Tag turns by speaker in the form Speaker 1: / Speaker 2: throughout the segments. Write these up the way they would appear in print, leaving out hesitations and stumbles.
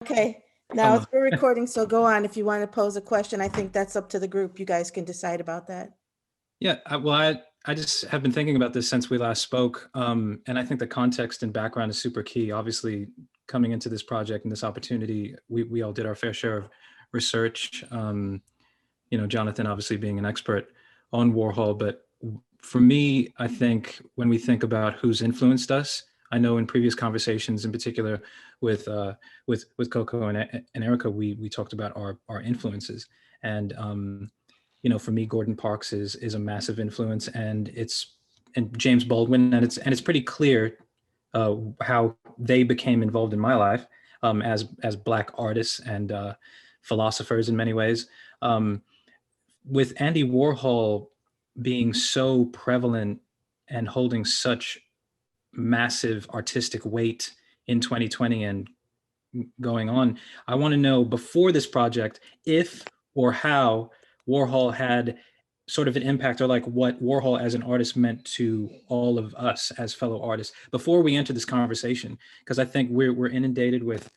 Speaker 1: Okay, now we're recording, so go on. If you want to pose a question, I think that's up to the group. You guys can decide about that.
Speaker 2: Yeah, I just have been thinking about this since we last spoke. And I think the context and background is super key. Obviously, coming into this project and this opportunity, we all did our fair share of research. Jonathan obviously being an expert on Warhol, but for me, I think when we think about who's influenced us, I know in previous conversations, in particular with Coco and Erica, we talked about our influences, and for me, Gordon Parks is a massive influence, and James Baldwin, and it's pretty clear how they became involved in my life as Black artists and philosophers in many ways. With Andy Warhol being so prevalent and holding such massive artistic weight in 2020 and going on, I want to know, before this project, if or how Warhol had sort of an impact, or like what Warhol as an artist meant to all of us as fellow artists before we enter this conversation, because I think we're inundated with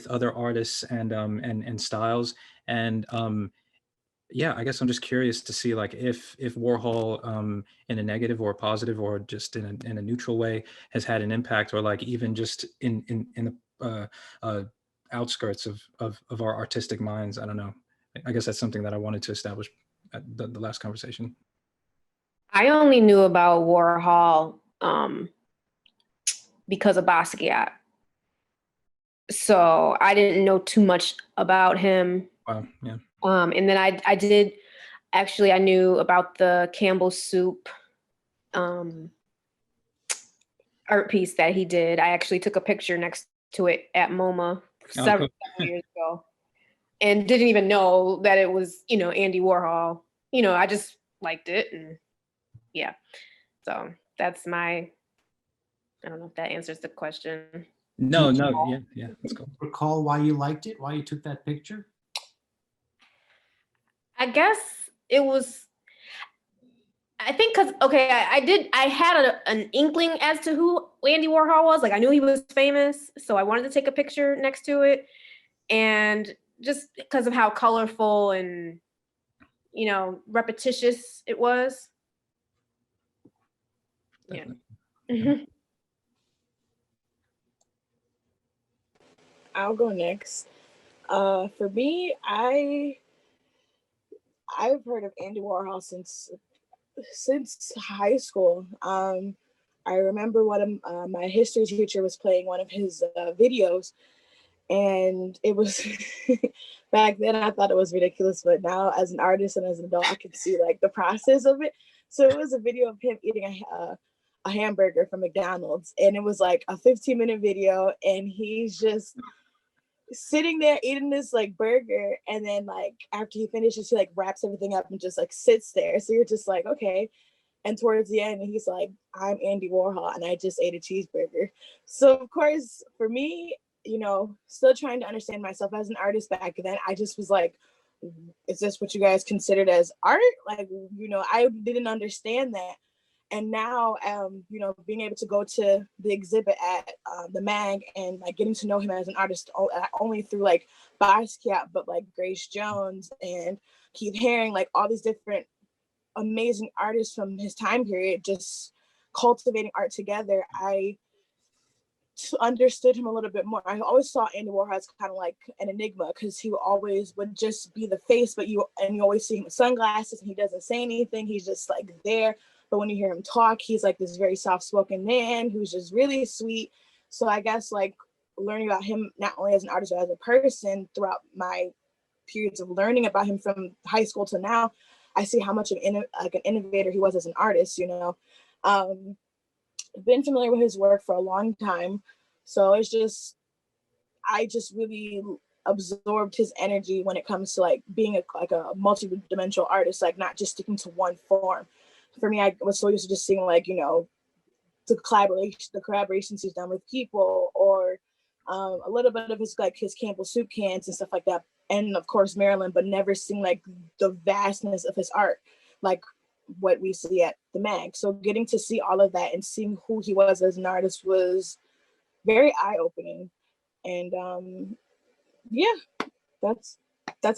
Speaker 2: other artists and styles, and yeah, I guess I'm just curious to see, like, if Warhol in a negative or a positive or just in a neutral way has had an impact, or like even just in the outskirts of our artistic minds. I don't know. I guess that's something that I wanted to establish at the last conversation.
Speaker 3: I only knew about Warhol because of Basquiat. So I didn't know too much about him.
Speaker 2: Wow, yeah.
Speaker 3: And then I did, actually, I knew about the Campbell Soup art piece that he did. I actually took a picture next to it at MoMA several years ago, and didn't even know that it was, Andy Warhol. I just liked it, and yeah. So that's I don't know if that answers the question.
Speaker 2: No, yeah, let's go.
Speaker 4: Recall why you liked it, why you took that picture?
Speaker 3: I guess it was, I think because, okay, I had an inkling as to who Andy Warhol was. Like, I knew he was famous, so I wanted to take a picture next to it. And just because of how colorful and, repetitious it was. Yeah.
Speaker 5: I'll go next. For me, I've heard of Andy Warhol since high school. I remember my history teacher was playing one of his videos, and it was back then I thought it was ridiculous, but now as an artist and as an adult, I can see like the process of it. So it was a video of him eating a hamburger from McDonald's, and it was like a 15-minute video, and he's just sitting there eating this like burger, and then like after he finishes, he like wraps everything up and just like sits there. So you're just like, okay. And towards the end, he's like, I'm Andy Warhol and I just ate a cheeseburger. So of course, for me, still trying to understand myself as an artist back then, I just was like, is this what you guys considered as art? Like, I didn't understand that. And now, being able to go to the exhibit at the MAG and like getting to know him as an artist, only through like Basquiat, but like Grace Jones and Keith Haring, like all these different amazing artists from his time period, just cultivating art together, I understood him a little bit more. I always saw Andy Warhol as kind of like an enigma, because he always would just be the face, but you always see him with sunglasses and he doesn't say anything. He's just like there. But when you hear him talk, he's like this very soft-spoken man who's just really sweet. So I guess like learning about him, not only as an artist, but as a person throughout my periods of learning about him from high school to now, I see how much of an innovator he was as an artist, Been familiar with his work for a long time. So I just really absorbed his energy when it comes to like being a multi-dimensional artist, like not just sticking to one form. For me, I was so used to just seeing like, the collaborations he's done with people, or a little bit of his Campbell Soup cans and stuff like that. And of course, Maryland, but never seeing like the vastness of his art, like what we see at the MAG. So getting to see all of that and seeing who he was as an artist was very eye-opening. And yeah, that's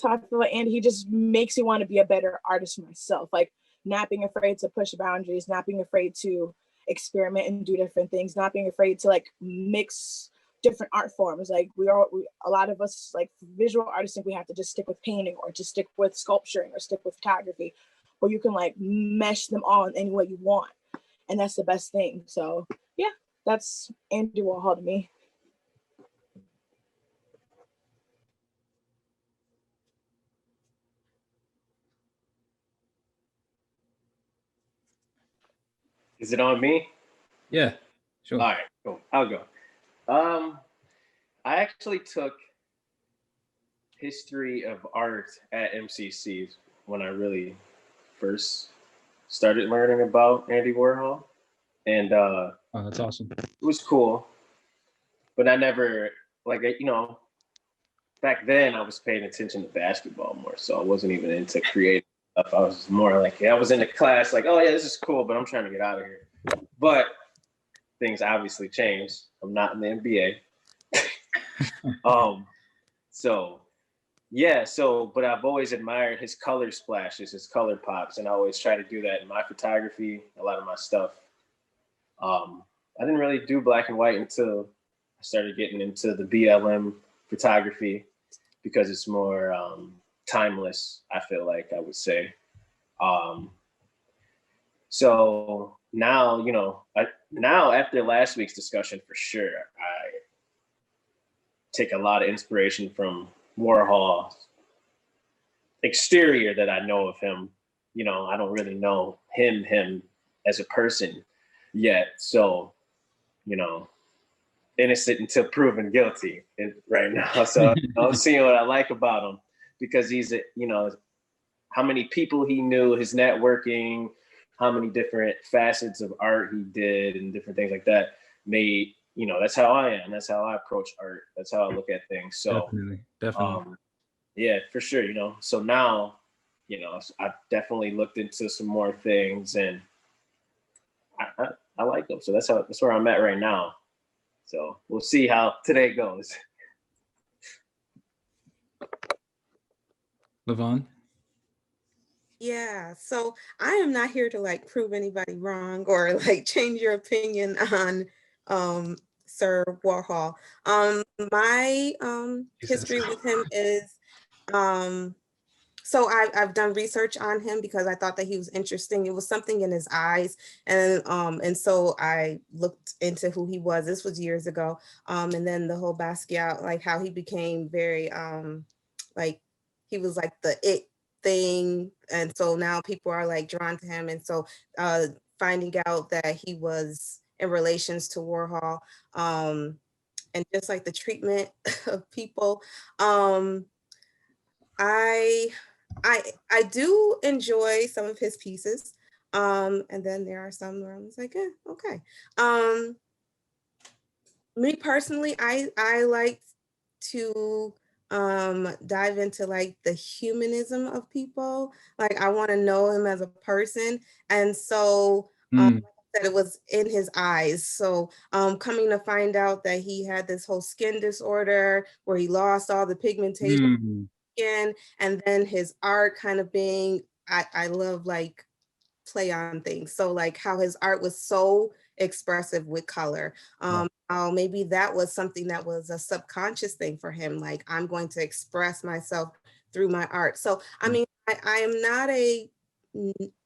Speaker 5: how I feel like Andy. He just makes me want to be a better artist myself. Like not being afraid to push boundaries, not being afraid to experiment and do different things, not being afraid to like mix different art forms. Like a lot of us like visual artists think we have to just stick with painting or just stick with sculpturing or stick with photography, but you can like mesh them all in any way you want. And that's the best thing. So yeah, that's Andy Warhol to me.
Speaker 6: Is it on me?
Speaker 2: Yeah, sure.
Speaker 6: All right, cool. I'll go. I actually took history of art at MCC when I really first started learning about Andy Warhol. And
Speaker 2: Oh, that's awesome.
Speaker 6: it was cool. But I never, like, you know, back then I was paying attention to basketball more. So I wasn't even into creative stuff. I was more like, I was in the class, like, oh yeah, this is cool, but I'm trying to get out of here. But things obviously changed. I'm not in the NBA. So yeah, but I've always admired his color splashes, his color pops, and I always try to do that in my photography, a lot of my stuff. I didn't really do black and white until I started getting into the BLM photography because it's more timeless, I feel like I would say. So now, you know, now after last week's discussion, for sure, I take a lot of inspiration from Warhol's exterior that I know of him. You know, I don't really know him as a person yet. So, you know, innocent until proven guilty right now. So I'm seeing what I like about him because he's, you know, how many people he knew, his networking, how many different facets of art he did and different things like that made, you know, that's how I am. That's how I approach art. That's how I look at things. So
Speaker 2: Definitely.
Speaker 6: yeah, for sure. You know, so now, you know, I've definitely looked into some more things and I like them. So that's where I'm at right now. So we'll see how today goes.
Speaker 2: Lavonne?
Speaker 1: Yeah, so I am not here to like prove anybody wrong or like change your opinion on Sir Warhol. My history with him is so I've done research on him because I thought that he was interesting. It was something in his eyes, and so I looked into who he was. This was years ago, and then the whole Basquiat, like how he became very like he was like the it thing, and so now people are like drawn to him, and so finding out that he was in relations to Warhol, and just like the treatment of people. I do enjoy some of his pieces. And then there are some where I'm just like, okay. Me personally, I like to dive into like the humanism of people. Like I want to know him as a person. And so like I said, it was in his eyes. So coming to find out that he had this whole skin disorder where he lost all the pigmentation and then his art kind of being, I love like play on things. So like how his art was so expressive with color. How maybe that was something that was a subconscious thing for him. Like I'm going to express myself through my art. So I mean, I am not a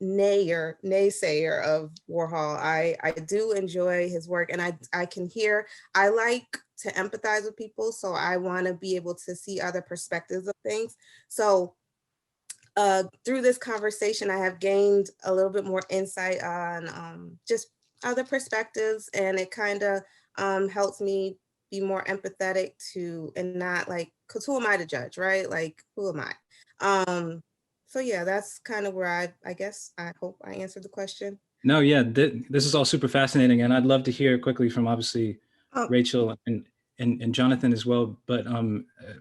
Speaker 1: naysayer of Warhol. I do enjoy his work, and I can hear, I like to empathize with people, so I want to be able to see other perspectives of things. So through this conversation, I have gained a little bit more insight on just other perspectives, and it kind of helps me be more empathetic to, and not like, because who am I to judge, right? Like, who am I? So yeah, that's kind of where I guess, I hope I answered the question.
Speaker 2: No, yeah, this is all super fascinating, and I'd love to hear quickly from obviously Rachel and Jonathan as well. But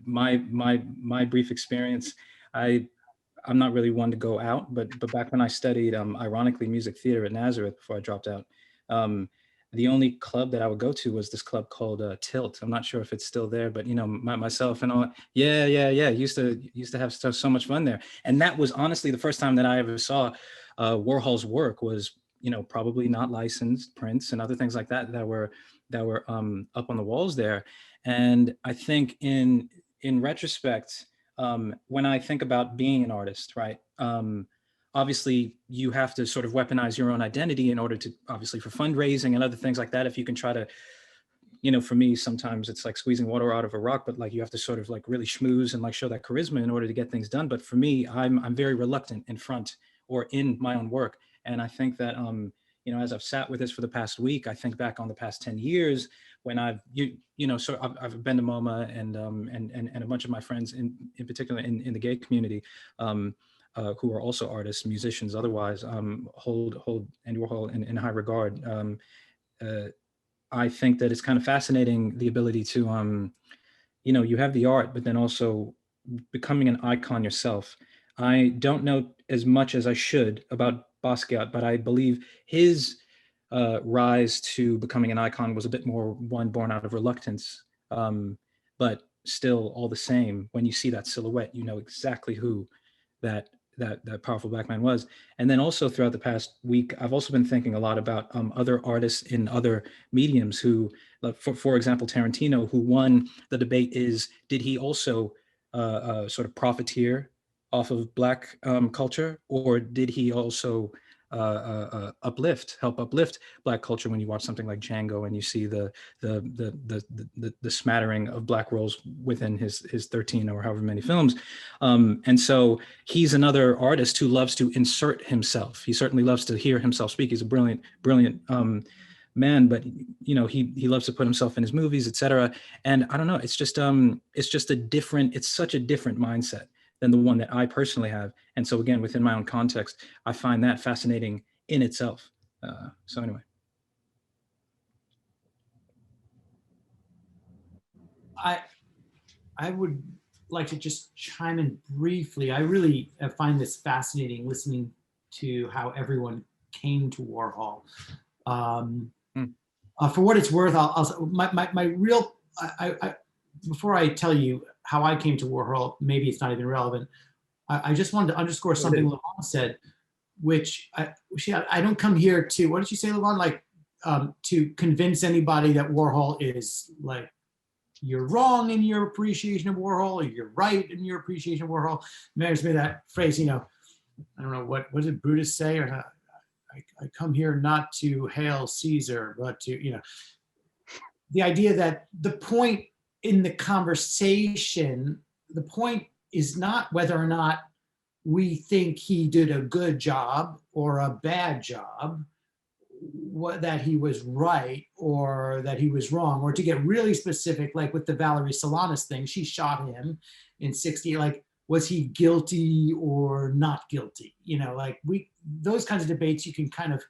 Speaker 2: my brief experience, I'm not really one to go out, but back when I studied, ironically, music theater at Nazareth before I dropped out, the only club that I would go to was this club called Tilt. I'm not sure if it's still there, but you know, myself and all, yeah, used to have so much fun there. And that was honestly the first time that I ever saw Warhol's work. Was, you know, probably not licensed prints and other things like that that were up on the walls there. And I think in retrospect, when I think about being an artist, right? Obviously, you have to sort of weaponize your own identity in order to, obviously, for fundraising and other things like that. If you can try to, you know, for me, sometimes it's like squeezing water out of a rock, but like you have to sort of like really schmooze and like show that charisma in order to get things done. But for me, I'm very reluctant in front or in my own work. And I think that, you know, as I've sat with this for the past week, I think back on the past 10 years when I've been to MoMA and a bunch of my friends in particular in the gay community, who are also artists, musicians, otherwise, hold Andy Warhol in high regard. I think that it's kind of fascinating, the ability to, you know, you have the art, but then also becoming an icon yourself. I don't know as much as I should about Basquiat, but I believe his rise to becoming an icon was a bit more one born out of reluctance. But still, all the same, when you see that silhouette, you know exactly who that powerful Black man was. And then also throughout the past week, I've also been thinking a lot about other artists in other mediums who, for example, Tarantino, who won the debate is, did he also sort of profiteer off of Black culture, or did he also help uplift Black culture? When you watch something like Django and you see the smattering of Black roles within his 13 or however many films, and so he's another artist who loves to insert himself. He certainly loves to hear himself speak. He's a brilliant man, but you know, he loves to put himself in his movies, etc. And I don't know, it's just it's such a different mindset than the one that I personally have. And so again, within my own context, I find that fascinating in itself. So anyway.
Speaker 4: I would like to just chime in briefly. I really find this fascinating, listening to how everyone came to Warhol. For what it's worth, before I tell you how I came to Warhol, maybe it's not even relevant. I just wanted to underscore something Lavonne said, which I don't come here to, what did you say, Lavonne? Like, to convince anybody that Warhol is like, you're wrong in your appreciation of Warhol, or you're right in your appreciation of Warhol. There's been that phrase, you know, I don't know, what did Brutus say? Or I come here not to hail Caesar, but to, you know, the idea that the point in the conversation, the point is not whether or not we think he did a good job or a bad job, that he was right or that he was wrong, or to get really specific, like with the Valerie Solanas thing, she shot him in 60, like, was he guilty or not guilty? You know, like those kinds of debates, you can kind of,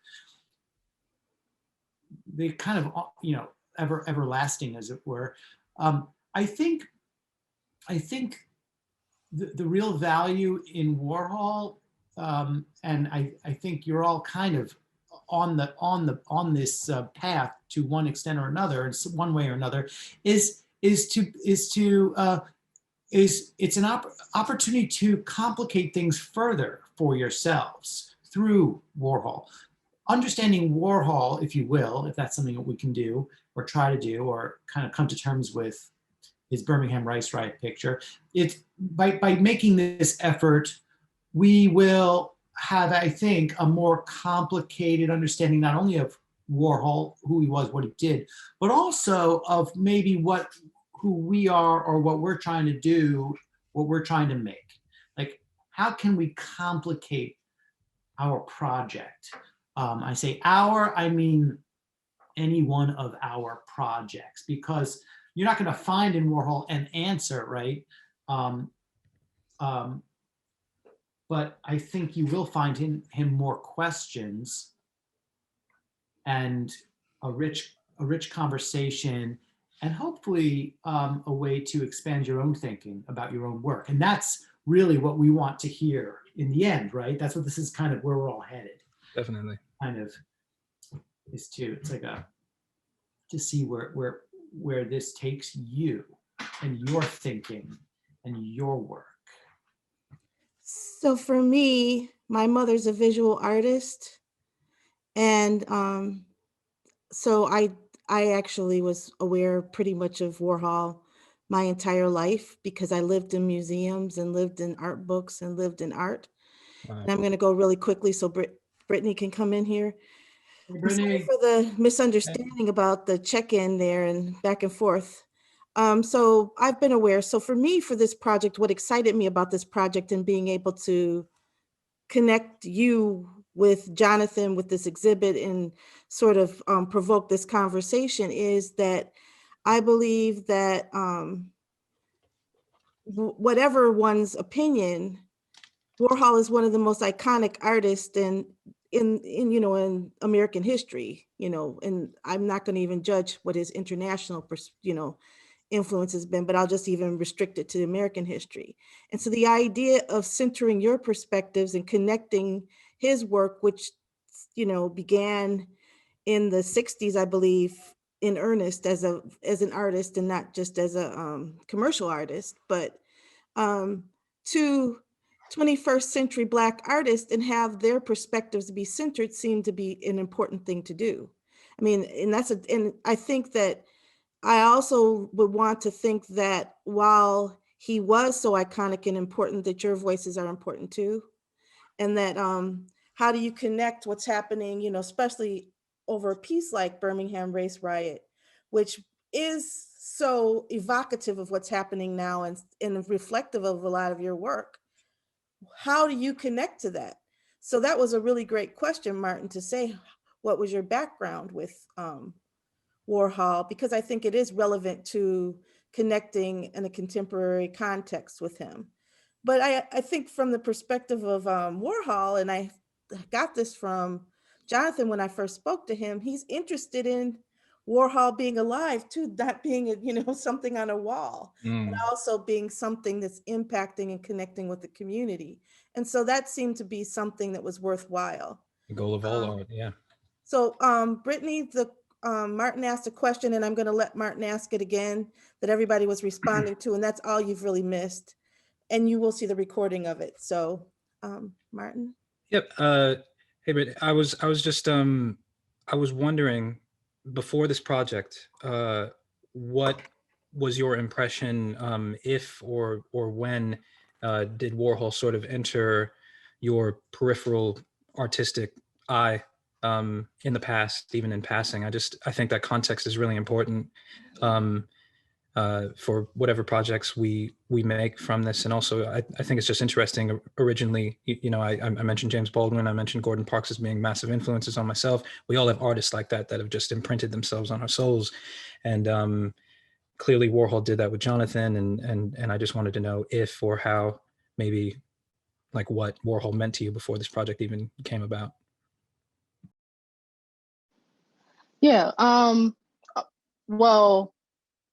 Speaker 4: they kind of, you know, everlasting, as it were. I think the real value in Warhol, and I think you're all kind of on this path to one extent or another, one way or another, it's an opportunity to complicate things further for yourselves through Warhol. Understanding Warhol, if you will, if that's something that we can do or try to do, or kind of come to terms with his Birmingham Rice Riot picture, it's by making this effort, we will have, I think, a more complicated understanding, not only of Warhol, who he was, what he did, but also of maybe who we are, or what we're trying to do, what we're trying to make. Like, how can we complicate our project? I say our, I mean any one of our projects, because you're not going to find in Warhol an answer, right? But I think you will find in him more questions and a rich conversation, and hopefully a way to expand your own thinking about your own work. And that's really what we want to hear in the end, right? That's what this is kind of where we're all headed.
Speaker 2: Definitely.
Speaker 4: Kind of is to, it's like a to see where this takes you and your thinking and your work.
Speaker 1: So for me, my mother's a visual artist, and so I actually was aware pretty much of Warhol my entire life because I lived in museums and lived in art books and lived in art.
Speaker 2: Wow.
Speaker 1: And I'm going to go really quickly so Brittany can come in here.
Speaker 4: Hey,
Speaker 1: I'm sorry for the misunderstanding about the check-in there and back and forth. So I've been aware. So for me, for this project, what excited me about this project and being able to connect you with Jonathan with this exhibit and sort of provoke this conversation is that I believe that whatever one's opinion, Warhol is one of the most iconic artists in American history, and I'm not going to even judge what his international, influence has been, but I'll just even restrict it to American history. And so the idea of centering your perspectives and connecting his work, which, began in the 60s, I believe, in earnest as an artist and not just as a commercial artist, but to 21st century Black artists and have their perspectives be centered seemed to be an important thing to do. I mean, and I think that I also would want to think that while he was so iconic and important, that your voices are important too. And that how do you connect what's happening, especially over a piece like Birmingham Race Riot, which is so evocative of what's happening now and reflective of a lot of your work. How do you connect to that? So that was a really great question, Martin, to say, what was your background with Warhol? Because I think it is relevant to connecting in a contemporary context with him. But I think from the perspective of Warhol, and I got this from Jonathan when I first spoke to him, he's interested in Warhol being alive too, not being, something on a wall, but also being something that's impacting and connecting with the community. And so that seemed to be something that was worthwhile.
Speaker 2: The goal of all art, yeah.
Speaker 1: So Brittany, Martin asked a question, and I'm going to let Martin ask it again that everybody was responding to, and that's all you've really missed. And you will see the recording of it. So, Martin.
Speaker 2: Yep. Hey, Britt, I was just I was wondering before this project, what was your impression, if or when did Warhol sort of enter your peripheral artistic eye in the past, even in passing? I think that context is really important for whatever projects we make from this. And also, I think it's just interesting. Originally, I mentioned James Baldwin, I mentioned Gordon Parks as being massive influences on myself. We all have artists like that have just imprinted themselves on our souls. And clearly Warhol did that with Jonathan. And I just wanted to know if or how, maybe, like, what Warhol meant to you before this project even came about.
Speaker 7: Yeah, well,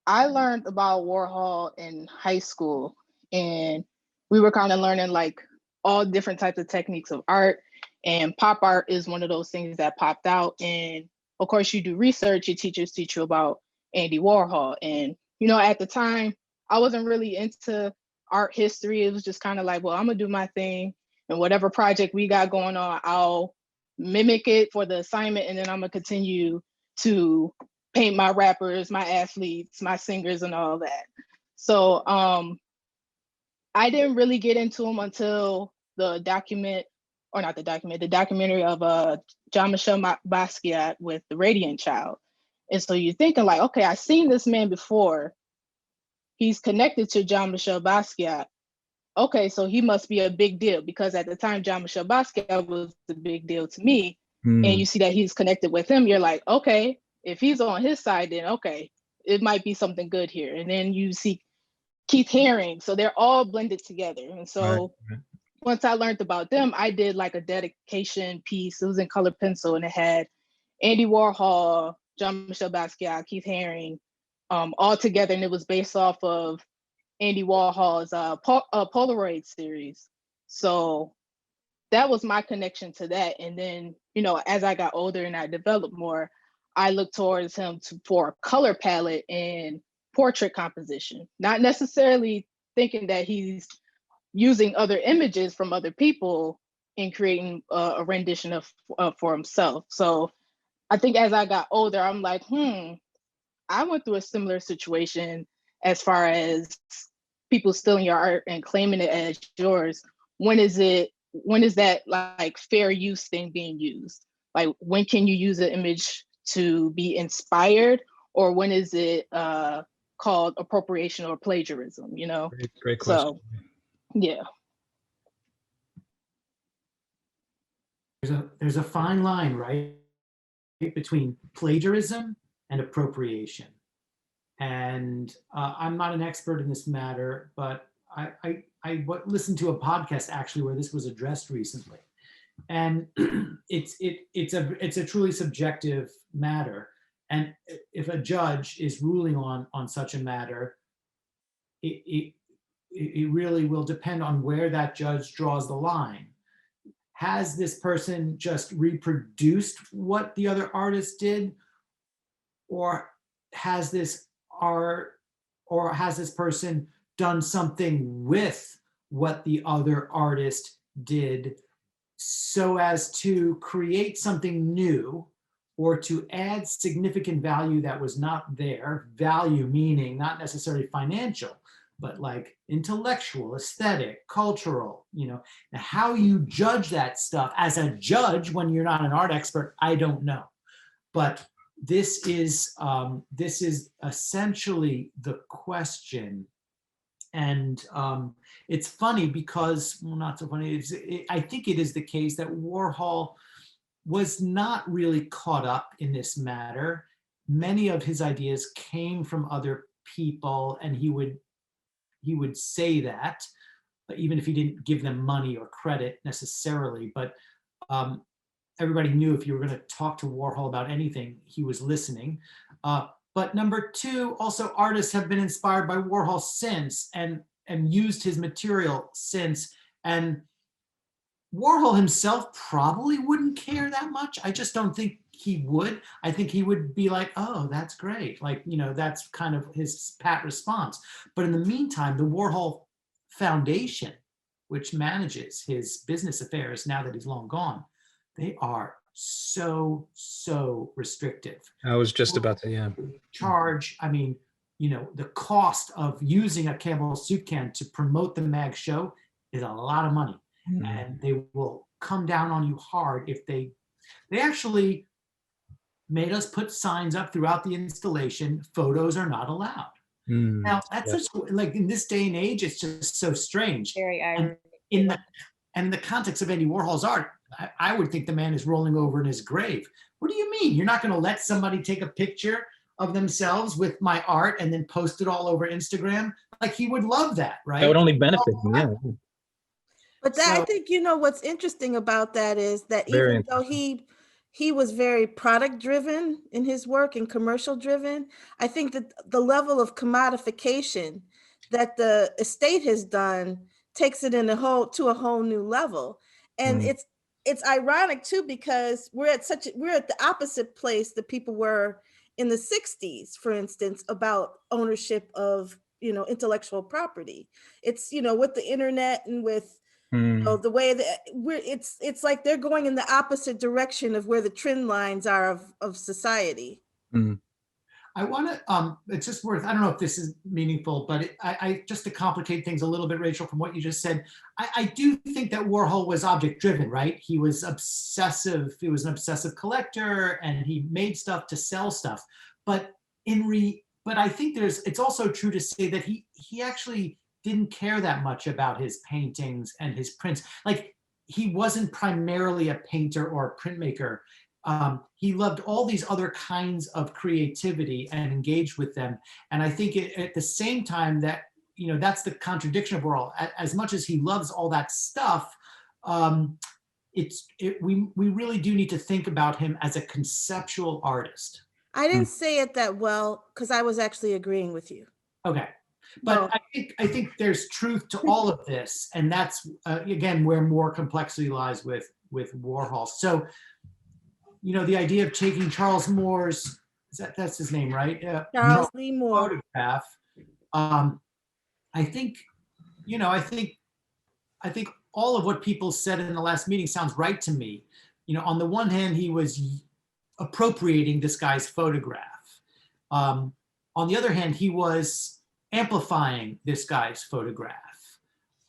Speaker 7: I learned about Warhol in high school, and we were kind of learning like all different types of techniques of art, and pop art is one of those things that popped out. And of course, you do research, your teachers teach you about Andy Warhol. And, at the time, I wasn't really into art history. It was just kind of like, well, I'm gonna do my thing, and whatever project we got going on, I'll mimic it for the assignment, and then I'm gonna continue to paint my rappers, my athletes, my singers, and all that. So I didn't really get into them until the documentary of Jean-Michel Basquiat with The Radiant Child. And so you're thinking like, okay, I've seen this man before. He's connected to Jean-Michel Basquiat. Okay, so he must be a big deal, because at the time, Jean-Michel Basquiat was the big deal to me. And you see that he's connected with him, you're like, okay, if he's on his side, then okay, it might be something good here. And then you see Keith Haring, so they're all blended together. And so once I learned about them, I did like a dedication piece. It was in color pencil, and it had Andy Warhol, Jean-Michel Basquiat, Keith Haring, all together. And it was based off of Andy Warhol's Polaroid series. So that was my connection to that. And then, as I got older and I developed more, I look towards him for a color palette and portrait composition, not necessarily thinking that he's using other images from other people in creating a rendition of for himself. So I think as I got older, I'm like, I went through a similar situation as far as people stealing your art and claiming it as yours. When is that like fair use thing being used? Like, when can you use an image to be inspired, or when is it called appropriation or plagiarism, you know?
Speaker 2: Great question.
Speaker 7: So, yeah.
Speaker 4: There's a fine line, right, between plagiarism and appropriation. And I'm not an expert in this matter, but I listened to a podcast actually where this was addressed recently. And it's a truly subjective matter. And if a judge is ruling on such a matter, it really will depend on where that judge draws the line. Has this person just reproduced what the other artist did, or has this person done something with what the other artist did so as to create something new or to add significant value that was not there? Value meaning not necessarily financial, but like intellectual, aesthetic, cultural, you know. Now, how you judge that stuff as a judge when you're not an art expert, I don't know. But this is essentially the question. And it's funny because, well, not so funny, I think it is the case that Warhol was not really caught up in this matter. Many of his ideas came from other people, and he would say that, even if he didn't give them money or credit necessarily. But everybody knew if you were going to talk to Warhol about anything, he was listening. But number two, also artists have been inspired by Warhol since and used his material since. And Warhol himself probably wouldn't care that much. I just don't think he would. I think he would be like, oh, that's great. Like, you know, that's kind of his pat response. But in the meantime, the Warhol Foundation, which manages his business affairs now that he's long gone, they are so restrictive.
Speaker 2: I was just about to, yeah.
Speaker 4: Charge, I mean, you know, the cost of using a Campbell soup can to promote the MAG show is a lot of money. And they will come down on you hard if they actually made us put signs up throughout the installation, photos are not allowed. Now, that's such, like, in this day and age, it's just so strange.
Speaker 3: Very
Speaker 4: ironic. And in the context of Andy Warhol's art, I would think the man is rolling over in his grave. What do you mean? You're not going to let somebody take a picture of themselves with my art and then post it all over Instagram? Like, he would love that, right?
Speaker 2: That would only benefit him, yeah.
Speaker 1: But that, I think, you know, what's interesting about that is that even though he was very product driven in his work and commercial driven, I think that the level of commodification that the estate has done takes it to a whole new level. And it's ironic too, because we're at the opposite place that people were in the 60s, for instance, about ownership of, you know, intellectual property. It's, you know, with the internet and with the way that it's like they're going in the opposite direction of where the trend lines are of society.
Speaker 4: I want to, it's just worth, I don't know if this is meaningful, but I just to complicate things a little bit, Rachel, from what you just said, I do think that Warhol was object driven, right? He was obsessive. He was an obsessive collector, and he made stuff to sell stuff. But I think it's also true to say that he actually didn't care that much about his paintings and his prints. Like, he wasn't primarily a painter or a printmaker. He loved all these other kinds of creativity and engaged with them. And I think at the same time that, you know, that's the contradiction of Warhol. As much as he loves all that stuff, we really do need to think about him as a conceptual artist.
Speaker 1: I didn't say it that well because I was actually agreeing with you.
Speaker 4: Okay. But I think there's truth to all of this, and that's again where more complexity lies with Warhol. So the idea of taking Charles Moore's, that's his name, right?
Speaker 5: Charles Lee Moore.
Speaker 4: Photograph. I think, I think all of what people said in the last meeting sounds right to me. On the one hand, he was appropriating this guy's photograph. On the other hand, he was amplifying this guy's photograph.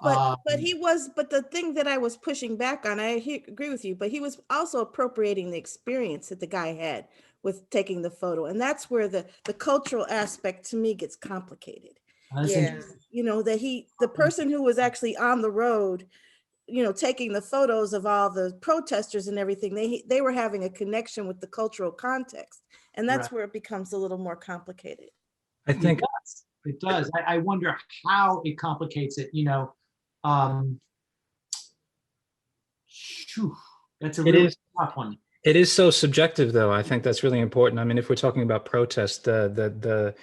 Speaker 5: But the thing that I was pushing back on, I agree with you, but he was also appropriating the experience that the guy had with taking the photo. And that's where the cultural aspect to me gets complicated.
Speaker 1: Yeah.
Speaker 5: That the person who was actually on the road, taking the photos of all the protesters and everything, they were having a connection with the cultural context. And that's where it becomes a little more complicated.
Speaker 2: I think
Speaker 4: it does. I wonder how it complicates it, that's a really tough one.
Speaker 2: It is so subjective, though. I think that's really important. I mean, if we're talking about protest, the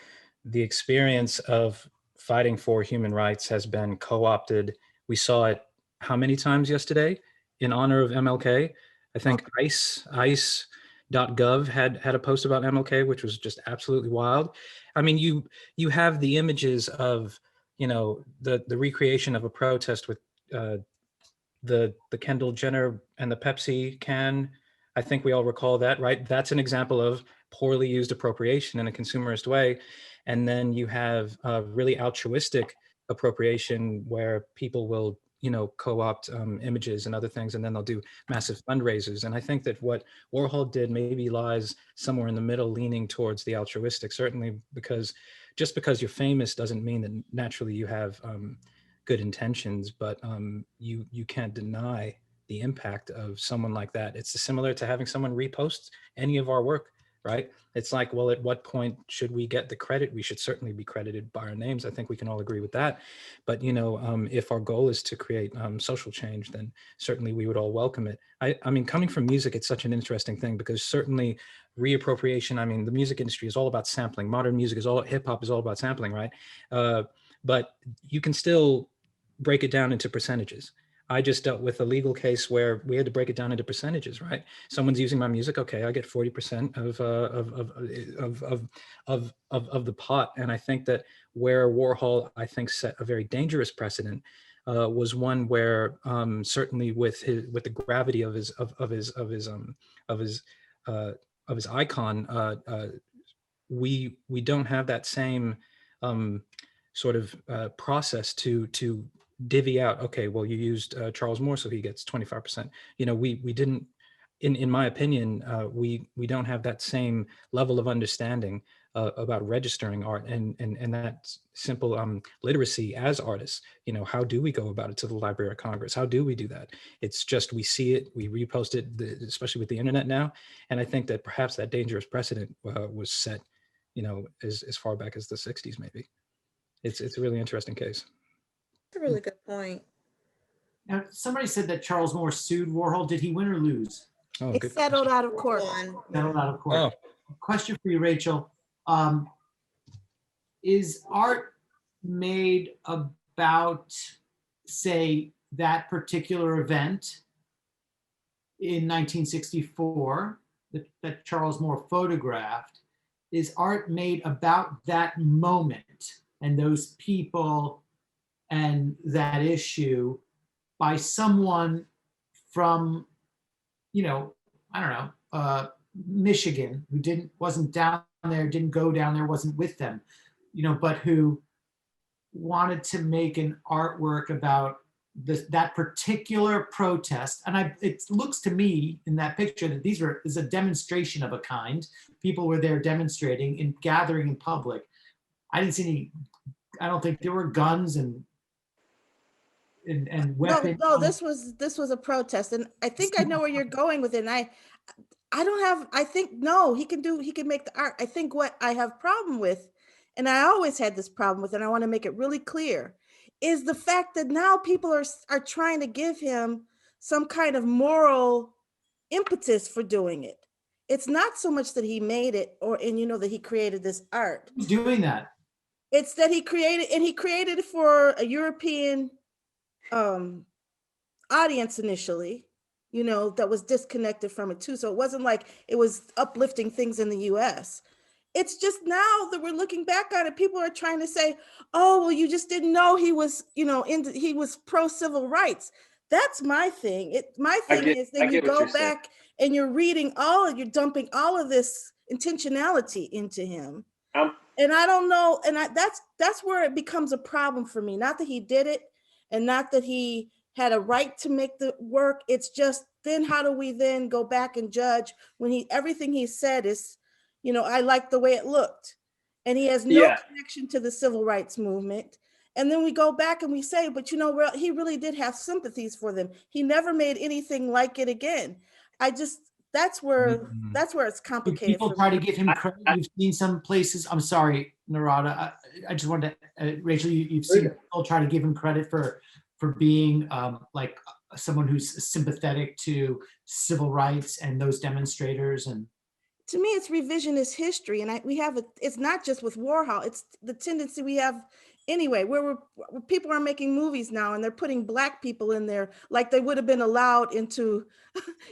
Speaker 2: experience of fighting for human rights has been co-opted. We saw it how many times yesterday in honor of MLK? I think ICE.gov had a post about MLK, which was just absolutely wild. I mean, you have the images of, the recreation of a protest with the Kendall Jenner and the Pepsi can. I think we all recall that, right? That's an example of poorly used appropriation in a consumerist way. And then you have really altruistic appropriation where people will, co-opt images and other things, and then they'll do massive fundraisers. And I think that what Warhol did maybe lies somewhere in the middle, leaning towards the altruistic, certainly because just because you're famous doesn't mean that naturally you have good intentions, but you can't deny the impact of someone like that. It's similar to having someone repost any of our work, right? It's like, well, at what point should we get the credit? We should certainly be credited by our names. I think we can all agree with that. But, if our goal is to create social change, then certainly we would all welcome it. I mean, coming from music, it's such an interesting thing because certainly reappropriation, I mean, the music industry is all about sampling. Modern music hip hop is all about sampling, right? But you can still break it down into percentages. I just dealt with a legal case where we had to break it down into percentages, right? Someone's using my music, okay, I get 40% of the pot. And I think that where Warhol, I think, set a very dangerous precedent was one where certainly with the gravity of his icon, we don't have that same sort of process to divvy out, okay, well, you used Charles Moore, so he gets 25%. We didn't, in my opinion, we don't have that same level of understanding about registering art and that simple literacy as artists. How do we go about it to the Library of Congress? How do we do that? It's just, we see it, we repost it, especially with the internet now. And I think that perhaps that dangerous precedent was set, as far back as the 60s, maybe. It's a really interesting case.
Speaker 1: That's a really good point.
Speaker 4: Now, somebody said that Charles Moore sued Warhol. Did he win or lose?
Speaker 1: Oh, it settled out of court.
Speaker 4: Settled out of court. Oh. Question for you, Rachel. Is art made about, say, that particular event in 1964 that Charles Moore photographed? Is art made about that moment and those people and that issue by someone from, Michigan, who wasn't down there, didn't go down there, wasn't with them, but who wanted to make an artwork about that particular protest. And it looks to me in that picture that this is a demonstration of a kind. People were there demonstrating and gathering in public. I didn't see I don't think there were guns and weapons.
Speaker 5: No, this was a protest, and I think I know where you're going with it. And I think he can make the art. I think what I have problem with, and I always had this problem with, and I want to make it really clear, is the fact that now people are trying to give him some kind of moral impetus for doing it. It's not so much that he made it that he created this art.
Speaker 4: Who's doing that?
Speaker 5: It's that he created it for a European audience initially,
Speaker 8: you know, that was disconnected from it too. So it wasn't like it was uplifting things in the US. It's just now that we're looking back on it, people are trying to say, oh, well, you just didn't know he was, you know, he was pro civil rights. That's my thing. My thing is that you go back and you're reading you're dumping all of this intentionality into him. And I don't know, and that's where it becomes a problem for me. Not that he did it and not that he had a right to make the work. It's just, then how do we then go back and judge when everything he said is, you know, I like the way it looked, and he has no connection to the civil rights movement. And then we go back and we say, but you know, he really did have sympathies for them. He never made anything like it again. That's where it's complicated.
Speaker 4: People try to give him credit. You've seen some places. I'm sorry, Narada. I just wanted to, Rachel, you've seen people try to give him credit for being like someone who's sympathetic to civil rights and those demonstrators. And
Speaker 8: to me, it's revisionist history, and it's not just with Warhol. It's the tendency we have anyway, where people are making movies now and they're putting Black people in there like they would have been allowed into,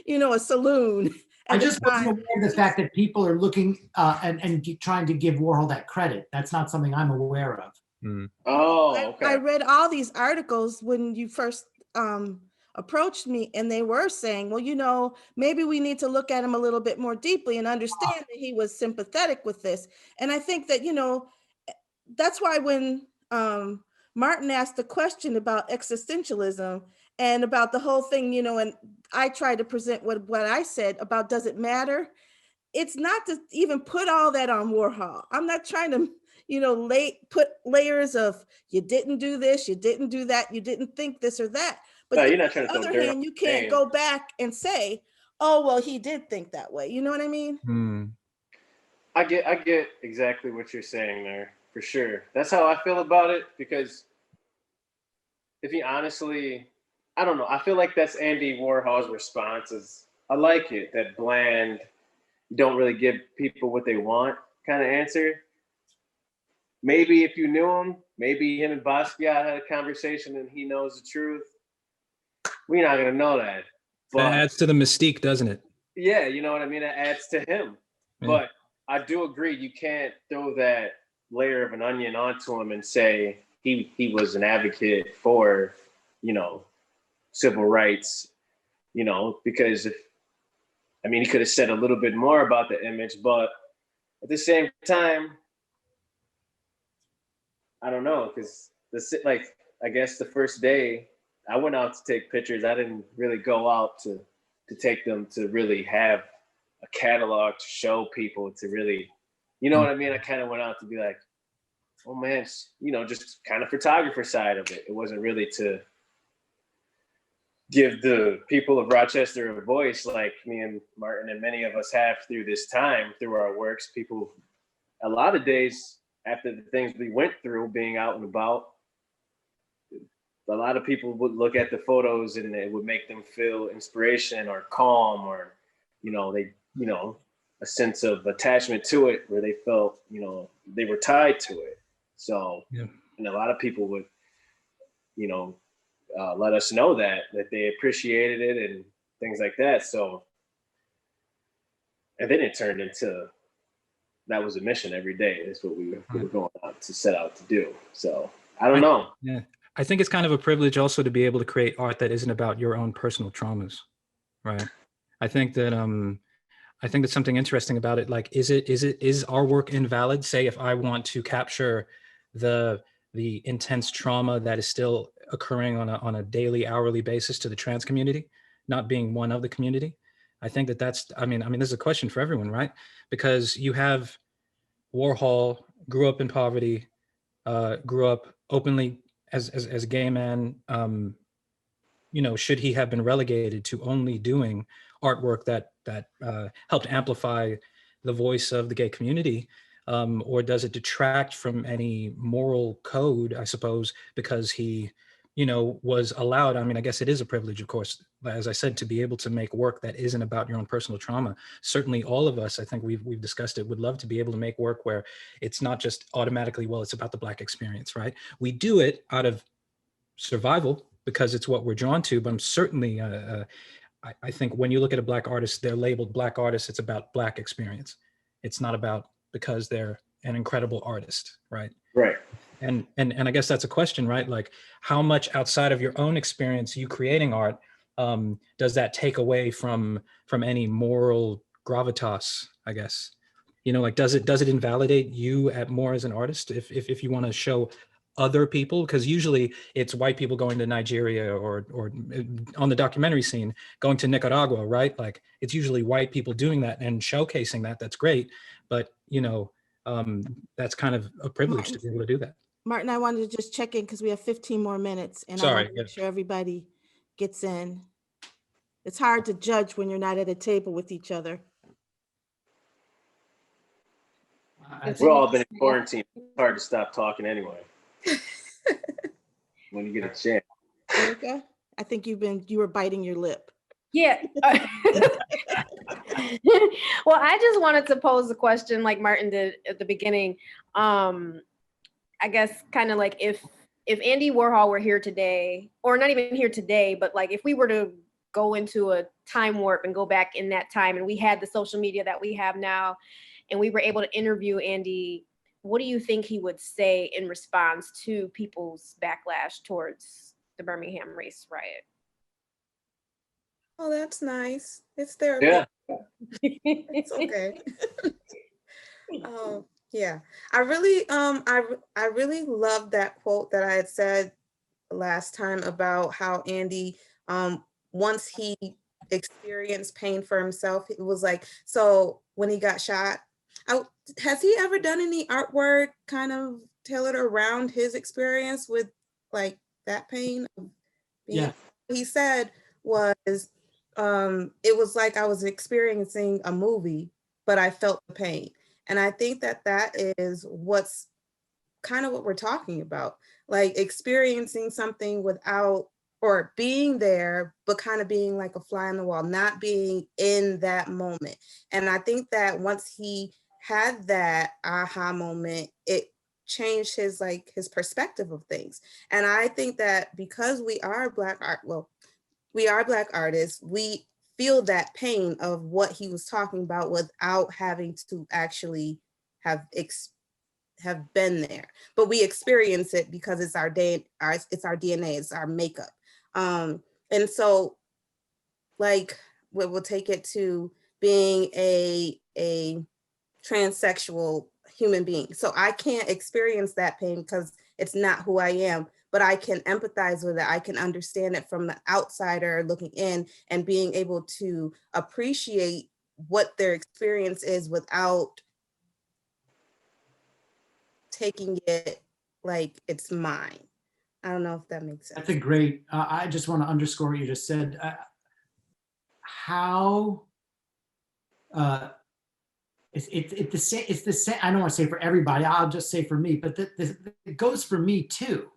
Speaker 8: you know, a saloon.
Speaker 4: I just wasn't aware of the fact that people are looking and trying to give Warhol that credit. That's not something I'm aware of.
Speaker 6: Oh, okay.
Speaker 8: I read all these articles when you first approached me, and they were saying, well, you know, maybe we need to look at him a little bit more deeply and understand that he was sympathetic with this. And I think that, you know, that's why when Martin asked the question about existentialism and about the whole thing, you know, and I tried to present what I said about, does it matter? It's not to even put all that on Warhol. I'm not trying to, you know, put layers of, you didn't do this, you didn't do that, you didn't think this or that. But
Speaker 6: no, you're not trying to
Speaker 8: on the other hand, you can't go back and say, oh, well, he did think that way. You know what I mean?
Speaker 6: I get exactly what you're saying there, for sure. That's how I feel about it, because if you honestly, I don't know, I feel like that's Andy Warhol's response. Is I like it, that bland, don't really give people what they want kind of answer. Maybe if you knew him, maybe him and Basquiat had a conversation and he knows the truth. We're not gonna know that. But
Speaker 2: that adds to the mystique, doesn't it?
Speaker 6: Yeah, you know what I mean? It adds to him. Yeah. But I do agree, you can't throw that layer of an onion onto him and say he was an advocate for, you know, civil rights, you know, because he could have said a little bit more about the image, but at the same time, I don't know, because I guess the first day I went out to take pictures. I didn't really go out to take them to really have a catalog to show people, to really, you know what I mean? I kind of went out to be like, oh man, you know, just kind of photographer side of it. It wasn't really to give the people of Rochester a voice like me and Martin and many of us have through this time, through our works. People, a lot of days after the things we went through, being out and about, a lot of people would look at the photos and it would make them feel inspiration or calm, or, you know, a sense of attachment to it, where they felt, you know, they were tied to it. So, and a lot of people would, you know, let us know that they appreciated it and things like that. So, and then it turned into, that was a mission every day. That's what we were going out to set out to do. So I don't know.
Speaker 2: Yeah. I think it's kind of a privilege also to be able to create art that isn't about your own personal traumas, right? I think that something interesting about it. Like, is our work invalid? Say, if I want to capture the intense trauma that is still occurring on a daily, hourly basis to the trans community, not being one of the community. I think that's, I mean, this is a question for everyone, right? Because you have Warhol, grew up in poverty, grew up openly as a gay man. You know, should he have been relegated to only doing artwork that helped amplify the voice of the gay community? Or does it detract from any moral code, I suppose, because he, you know, was allowed? I mean, I guess it is a privilege, of course, as I said, to be able to make work that isn't about your own personal trauma. Certainly all of us, I think we've discussed it, would love to be able to make work where it's not just automatically, well, it's about the Black experience, right? We do it out of survival because it's what we're drawn to, but I'm certainly, I think when you look at a Black artist, they're labeled Black artists. It's about Black experience. It's not about because they're an incredible artist, right?
Speaker 6: Right.
Speaker 2: And I guess that's a question, right? Like, how much outside of your own experience, you creating art, does that take away from any moral gravitas, I guess? You know, like, does it invalidate you more as an artist if you want to show other people? Because usually it's white people going to Nigeria or on the documentary scene going to Nicaragua, right? Like, it's usually white people doing that and showcasing that. That's great, but you know, that's kind of a privilege to be able to do that.
Speaker 8: Martin, I wanted to just check in because we have 15 more minutes, and I want to make sure everybody gets in. It's hard to judge when you're not at a table with each other.
Speaker 6: We've all been in quarantine. It's hard to stop talking anyway. When you get a chance.
Speaker 8: Erica, I think you were biting your lip.
Speaker 3: Yeah. Well, I just wanted to pose a question like Martin did at the beginning. I guess kind of like if Andy Warhol were here today, or not even here today, but like if we were to go into a time warp and go back in that time and we had the social media that we have now and we were able to interview Andy, what do you think he would say in response to people's backlash towards the Birmingham race riot?
Speaker 1: Oh, that's nice. It's therapy.
Speaker 6: Yeah.
Speaker 1: It's okay. Yeah. I really love that quote that I had said last time about how Andy, once he experienced pain for himself, it was like, so when he got shot, has he ever done any artwork kind of tailored around his experience with like that pain?
Speaker 4: Yeah.
Speaker 1: He said was, it was like I was experiencing a movie, but I felt the pain. And I think that is what's kind of what we're talking about, like experiencing something without, or being there, but kind of being like a fly on the wall, not being in that moment. And I think that once he had that aha moment, it changed his perspective of things. And I think that because we are Black artists, we feel that pain of what he was talking about without having to actually have been there. But we experience it because it's our DNA, it's our makeup. And so like we'll take it to being a transsexual human being. So I can't experience that pain because it's not who I am, but I can empathize with it. I can understand it from the outsider looking in and being able to appreciate what their experience is without taking it like it's mine. I don't know if that makes sense.
Speaker 4: That's a great, I just want to underscore what you just said. How, it's the same, I don't want to say for everybody, I'll just say for me, but it goes for me too.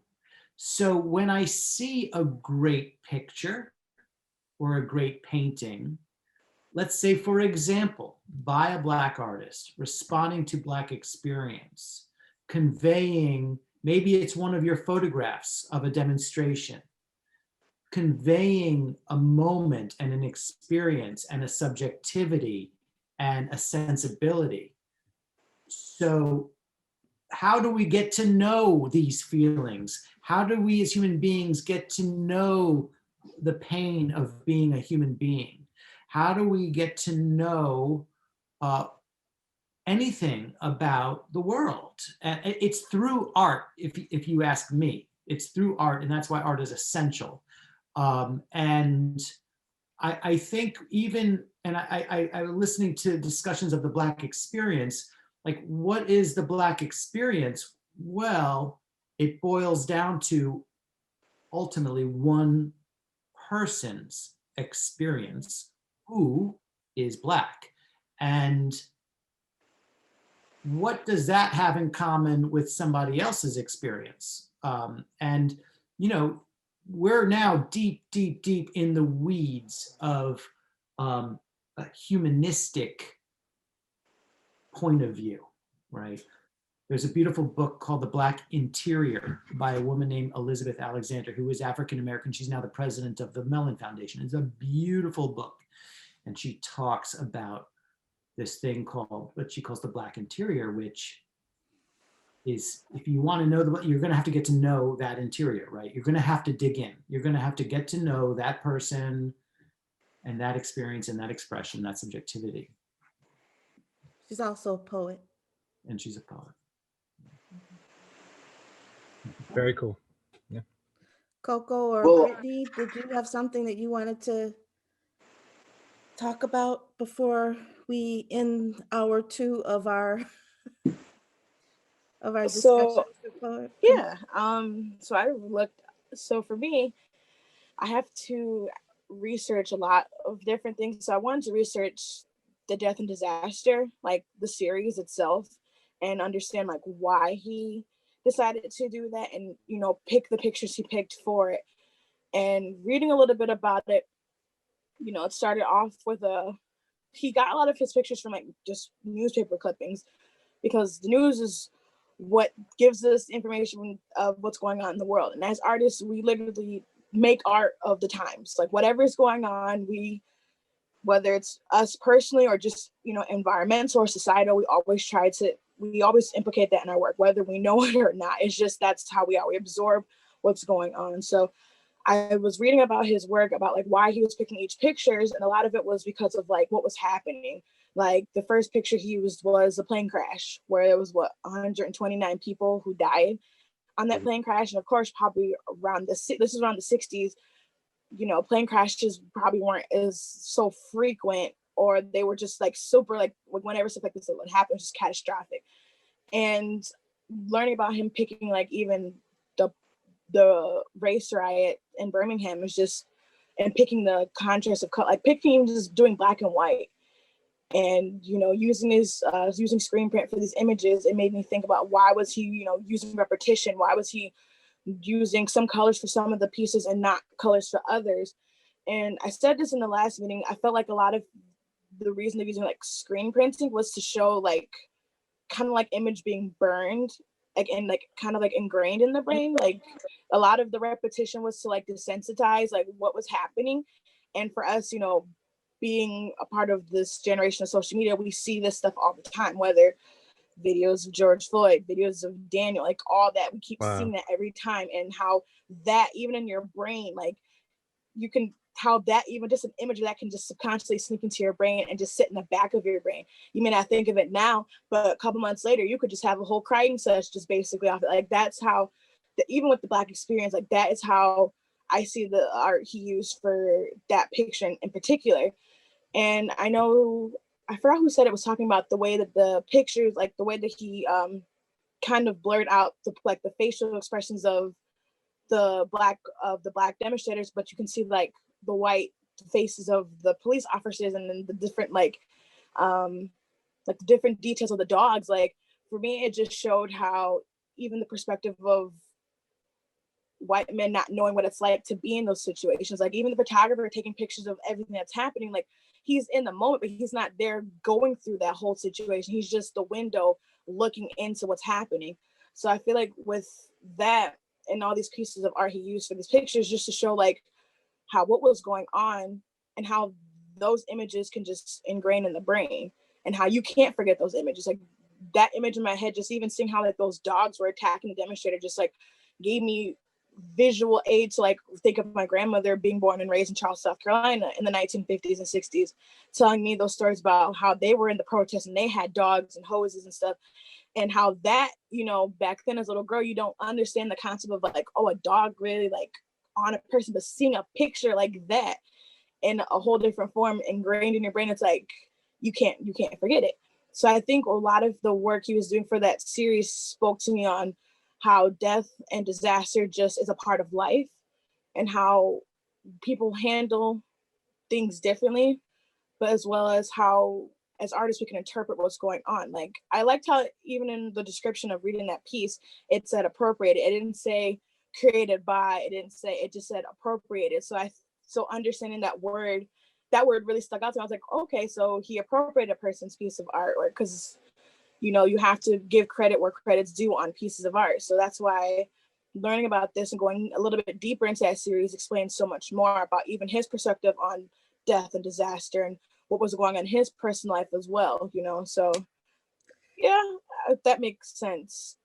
Speaker 4: So when I see a great picture or a great painting, let's say, for example, by a Black artist, responding to Black experience, conveying, maybe it's one of your photographs of a demonstration, conveying a moment and an experience and a subjectivity and a sensibility. So how do we get to know these feelings? How do we as human beings get to know the pain of being a human being? How do we get to know anything about the world? It's through art, if you ask me. It's through art, and that's why art is essential. And I think even, and I'm listening to discussions of the Black experience, like what is the Black experience? Well, it boils down to ultimately one person's experience who is Black. And what does that have in common with somebody else's experience? And, you know, we're now deep in the weeds of a humanistic point of view, right? There's a beautiful book called The Black Interior by a woman named Elizabeth Alexander, who is African-American. She's now the president of the Mellon Foundation. It's a beautiful book. And she talks about this thing called what she calls the Black Interior, which is, if you want to know, you're going to have to get to know that interior, right? You're going to have to dig in. You're going to have to get to know that person and that experience and that expression, that subjectivity.
Speaker 8: She's also a poet.
Speaker 4: And she's a poet.
Speaker 2: Very cool. Yeah.
Speaker 8: Coco or
Speaker 6: Well-
Speaker 8: Brittany, did you have something that you wanted to talk about before we end hour 2 of our discussion?
Speaker 5: So,
Speaker 8: with poet?
Speaker 5: yeah, so for me, I have to research a lot of different things. So I wanted to research the Death and Disaster, like the series itself, and understand like why he decided to do that, and pick the pictures he picked for it. And reading a little bit about it, it started off with he got a lot of his pictures from like just newspaper clippings, because the news is what gives us information of what's going on in the world. And as artists, we literally make art of the times, like whatever is going on, whether it's us personally or just environmental or societal, we always implicate that in our work, whether we know it or not. It's just, that's how we are. We absorb what's going on. So I was reading about his work, about like why he was picking each pictures, and a lot of it was because of like what was happening. Like the first picture he used was a plane crash, where there was 129 people who died on that plane crash. And of course, probably this is around the 60s, plane crashes probably weren't as so frequent, or they were just like super, like whenever stuff like this would happen, just catastrophic. And learning about him picking like even the race riot in Birmingham is just, and picking the contrast of color, like picking just doing black and white, and using screen print for these images, it made me think about why was he using repetition, why was he using some colors for some of the pieces and not colors for others. And I said this in the last meeting, I felt like a lot of the reason of using like screen printing was to show like kind of like image being burned, like, and like kind of like ingrained in the brain. Like a lot of the repetition was to like desensitize like what was happening. And for us, being a part of this generation of social media, we see this stuff all the time, whether videos of George Floyd, videos of Daniel, like all that, we keep seeing that every time. And how that even in your brain, like you can, how that even just an image of that can just subconsciously sneak into your brain and just sit in the back of your brain. You may not think of it now, but a couple months later, you could just have a whole crying session just basically off it. Like that's how, even with the Black experience, like that is how I see the art he used for that picture in particular. And I know, I forgot who said it, was talking about the way that the pictures, like the way that he kind of blurred out the facial expressions of the black demonstrators, but you can see like the white faces of the police officers, and then the different like the different details of the dogs. Like for me, it just showed how even the perspective of white men not knowing what it's like to be in those situations, like even the photographer taking pictures of everything that's happening, like he's in the moment, but he's not there going through that whole situation. He's just the window looking into what's happening. So I feel like with that and all these pieces of art he used for these pictures, just to show like how what was going on and how those images can just ingrain in the brain, and how you can't forget those images. Like that image in my head, just even seeing how like those dogs were attacking the demonstrator, just like gave me visual aid to like think of my grandmother being born and raised in Charles, South Carolina in the 1950s and 60s, telling me those stories about how they were in the protests and they had dogs and hoses and stuff. And how that, back then as a little girl, you don't understand the concept of like, oh, a dog really like on a person, but seeing a picture like that in a whole different form ingrained in your brain, it's like, you can't forget it. So I think a lot of the work he was doing for that series spoke to me on how death and disaster just is a part of life, and how people handle things differently, but as well as how as artists we can interpret what's going on. Like I liked how even in the description of reading that piece, it said appropriated. It didn't say created by, it just said appropriated. So understanding that word really stuck out to me. I was like, okay, so he appropriated a person's piece of artwork, because you know, you have to give credit where credit's due on pieces of art. So that's why learning about this and going a little bit deeper into that series explains so much more about even his perspective on death and disaster and what was going on in his personal life as well, you know. So yeah, that makes sense.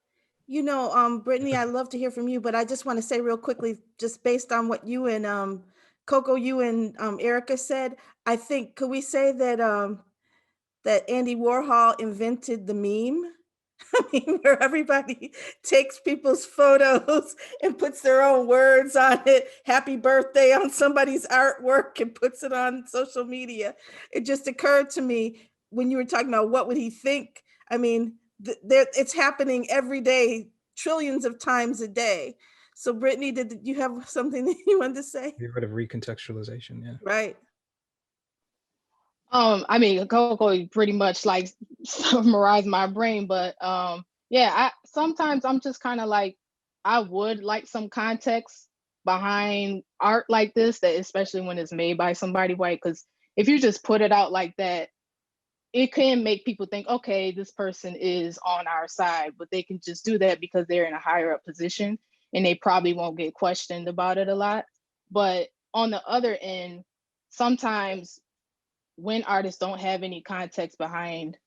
Speaker 8: You know, Brittany, I'd love to hear from you, but I just want to say real quickly, just based on what you and Coco, you and Erica said, I think, could we say that that Andy Warhol invented the meme? I mean, where everybody takes people's photos and puts their own words on it, happy birthday on somebody's artwork, and puts it on social media. It just occurred to me when you were talking about what would he think? I mean, it's happening every day, trillions of times a day. So Brittany, did you have something that you wanted to say?
Speaker 2: Get rid of recontextualization, yeah.
Speaker 8: Right.
Speaker 7: I mean, Coco pretty much like summarized my brain, but yeah, sometimes I'm just kind of like, I would like some context behind art like this, that especially when it's made by somebody white, because if you just put it out like that, it can make people think, okay, this person is on our side, but they can just do that because they're in a higher up position and they probably won't get questioned about it a lot. But on the other end, sometimes when artists don't have any context behind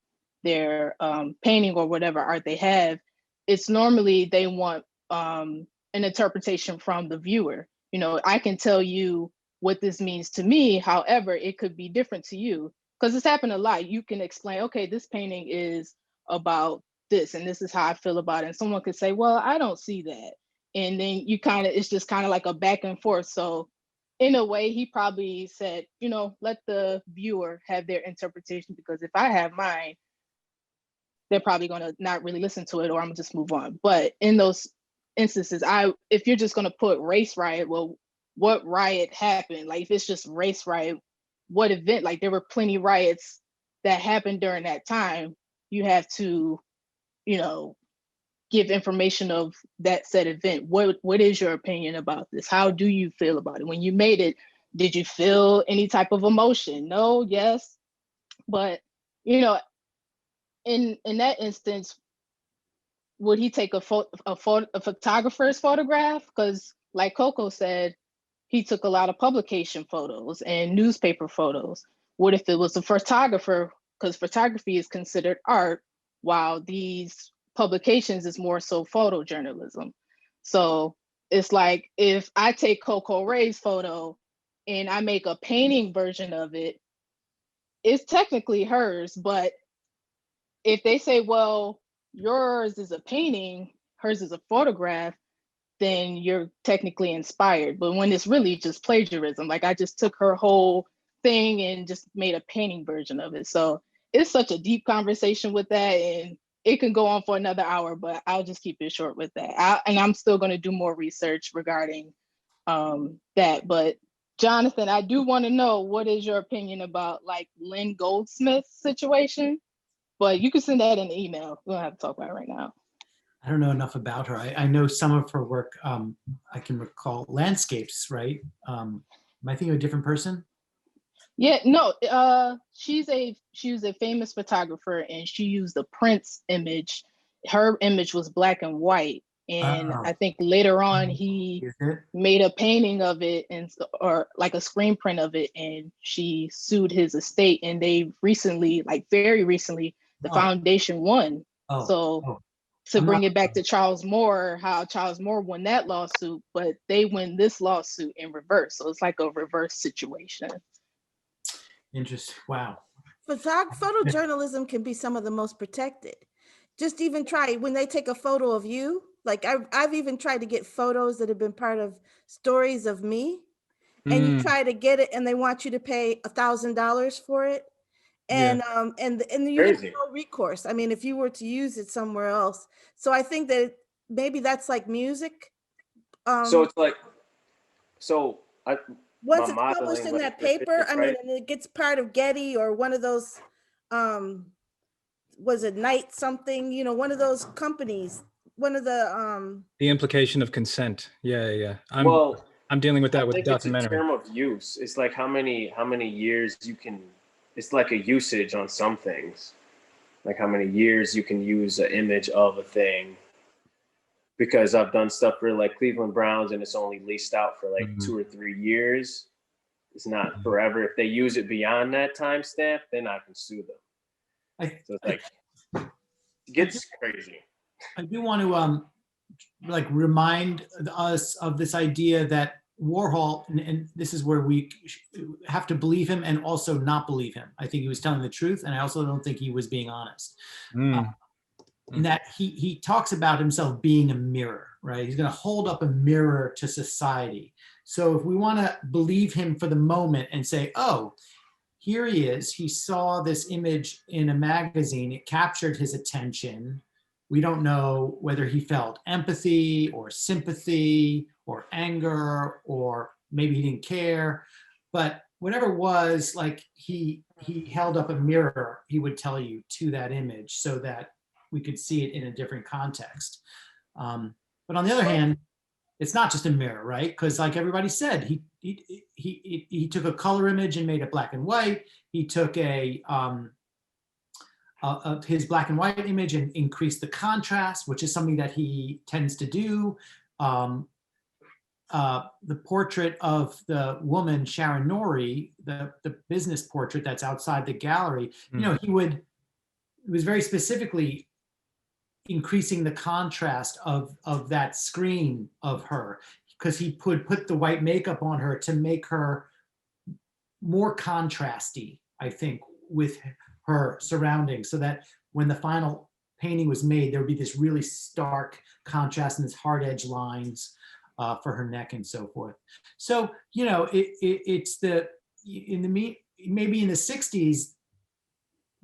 Speaker 7: their painting or whatever art they have, it's normally they want an interpretation from the viewer. You know, I can tell you what this means to me, however, it could be different to you, because it's happened a lot. You can explain, okay, this painting is about this, and this is how I feel about it. And someone could say, well, I don't see that. And then you kind of, it's just kind of like a back and forth. So in a way, he probably said, you know, let the viewer have their interpretation, because if I have mine, they're probably going to not really listen to it, or I'm gonna just move on. But in those instances, if you're just going to put race riot, well, what riot happened? Like, if it's just race riot, what event? Like, there were plenty riots that happened during that time. You have to, you know, give information of that said event. What is your opinion about this? How do you feel about it? When you made it, did you feel any type of emotion? No, yes. But, you know, in that instance, would he take a photographer's photograph? Because like Coco said, he took a lot of publication photos and newspaper photos. What if it was a photographer? Because photography is considered art, while these publications is more so photojournalism. So it's like, if I take Coco Ray's photo and I make a painting version of it, it's technically hers. But if they say, well, yours is a painting, hers is a photograph, then you're technically inspired. But when it's really just plagiarism, like I just took her whole thing and just made a painting version of it. So it's such a deep conversation with that, and it can go on for another hour, but I'll just keep it short with that. And I'm still going to do more research regarding that. But Jonathan, I do want to know, what is your opinion about like Lynn Goldsmith's situation? But you can send that in the email. We don't have to talk about it right now.
Speaker 4: I don't know enough about her. I know some of her work. I can recall landscapes, right? Am I thinking of a different person?
Speaker 7: Yeah, no. She was a famous photographer, and she used the Prince image. Her image was black and white, and I think later on he made a painting of it, or like a screen print of it, and she sued his estate. And they recently, like very recently, the foundation won. To bring it back to Charles Moore, how Charles Moore won that lawsuit, but they win this lawsuit in reverse. So it's like a reverse situation.
Speaker 4: Interesting. Wow.
Speaker 8: Photojournalism can be some of the most protected. Just even try when they take a photo of you. Like I've even tried to get photos that have been part of stories of me, and you try to get it, and they want you to pay $1,000 for it. And and you have no recourse. I mean, if you were to use it somewhere else. So I think that maybe that's like music.
Speaker 6: So it's like,
Speaker 8: once it's published in that paper, I mean, and it gets part of Getty or one of those, was it Knight something? You know, one of those companies. One of the
Speaker 2: implication of consent. Yeah. I'm dealing with that with documentary.
Speaker 6: It's a term of use. It's like how many years you can. It's like a usage on some things. like how many years you can use an image of a thing. Because I've done stuff for like Cleveland Browns and it's only leased out for like 2 or 3 years. It's not forever. If they use it beyond that timestamp, then I can sue them. So it's like, it gets crazy.
Speaker 4: I do want to like remind us of this idea that Warhol, and this is where we have to believe him and also not believe him. I think he was telling the truth, and I also don't think he was being honest. In that he talks about himself being a mirror, right? He's going to hold up a mirror to society. So if we want to believe him for the moment and say, oh, here he is, he saw this image in a magazine, it captured his attention. We don't know whether he felt empathy or sympathy or anger, or maybe he didn't care, but whatever it was, like he held up a mirror, he would tell you, to that image so that we could see it in a different context. But on the other hand, it's not just a mirror, right? Because like everybody said, he took a color image and made it black and white. He took his black and white image and increased the contrast, which is something that he tends to do. The portrait of the woman, Sharon Norrie, the business portrait that's outside the gallery, you know, it was very specifically increasing the contrast of that screen of her, because he put the white makeup on her to make her more contrasty, I think, with her surroundings, so that when the final painting was made, there would be this really stark contrast and this hard edge lines for her neck and so forth. So, you know, it's maybe in the 60s,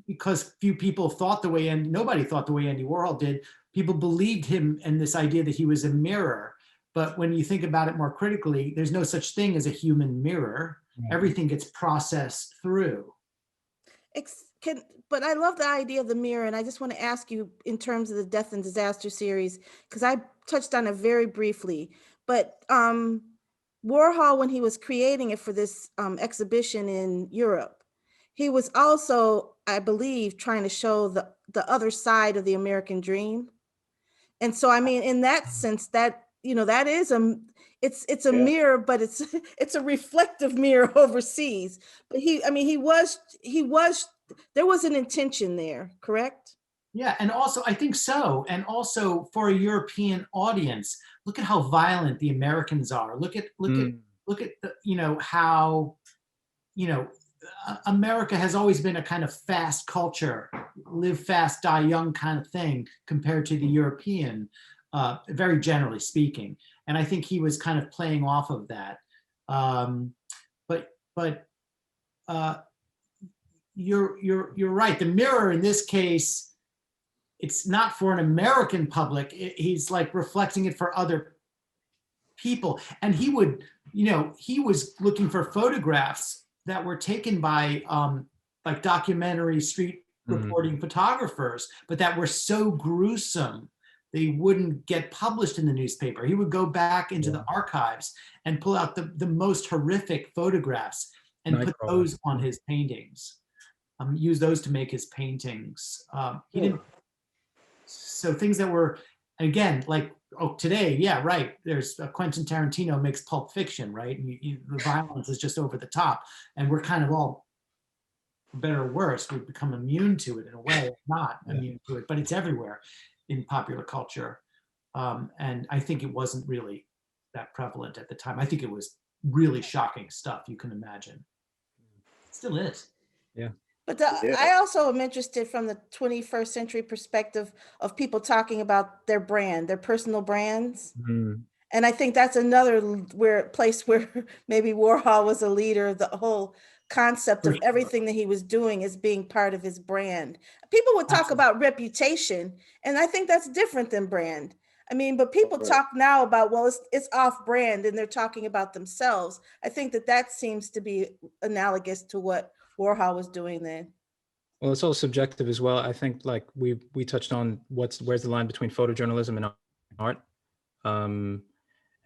Speaker 4: because few people thought the way, and nobody thought the way Andy Warhol did, people believed him and this idea that he was a mirror. But when you think about it more critically, there's no such thing as a human mirror. Everything gets processed through.
Speaker 8: But I love the idea of the mirror, and I just want to ask you in terms of the Death and Disaster series, because I touched on it very briefly, but Warhol, when he was creating it for this exhibition in Europe, he was also, I believe, trying to show the other side of the American dream. And so, I mean, in that sense, that, you know, that is it's a mirror, but it's a reflective mirror overseas. But there was an intention there, correct?
Speaker 4: Yeah, and also I think so. And also for a European audience, look at how violent the Americans are. Look at the, you know, how, you know, America has always been a kind of fast culture, live fast, die young kind of thing compared to the European, very generally speaking. And I think he was kind of playing off of that. But you're right. The mirror in this case, it's not for an American public. He's like reflecting it for other people. And he would, you know, he was looking for photographs that were taken by like documentary street reporting photographers, but that were so gruesome they wouldn't get published in the newspaper. He would go back into the archives and pull out the most horrific photographs and put those on his paintings, use those to make his paintings. He didn't. So things that were, again, like, oh, today, yeah, right. There's Quentin Tarantino makes Pulp Fiction, right? And the violence is just over the top, and we're kind of all, for better or worse, we've become immune to it in a way. Not immune to it, but it's everywhere in popular culture. And I think it wasn't really that prevalent at the time. I think it was really shocking stuff you can imagine. It still is.
Speaker 2: Yeah.
Speaker 8: But I also am interested from the 21st century perspective of people talking about their brand, their personal brands. And I think that's another place where maybe Warhol was a leader. The whole concept of everything that he was doing as being part of his brand. People would talk about reputation, and I think that's different than brand. I mean, but people talk now about, well, it's off brand, and they're talking about themselves. I think that seems to be analogous to what Warhol was doing then.
Speaker 2: Well, it's all subjective as well. I think, like we touched on, where's the line between photojournalism and art,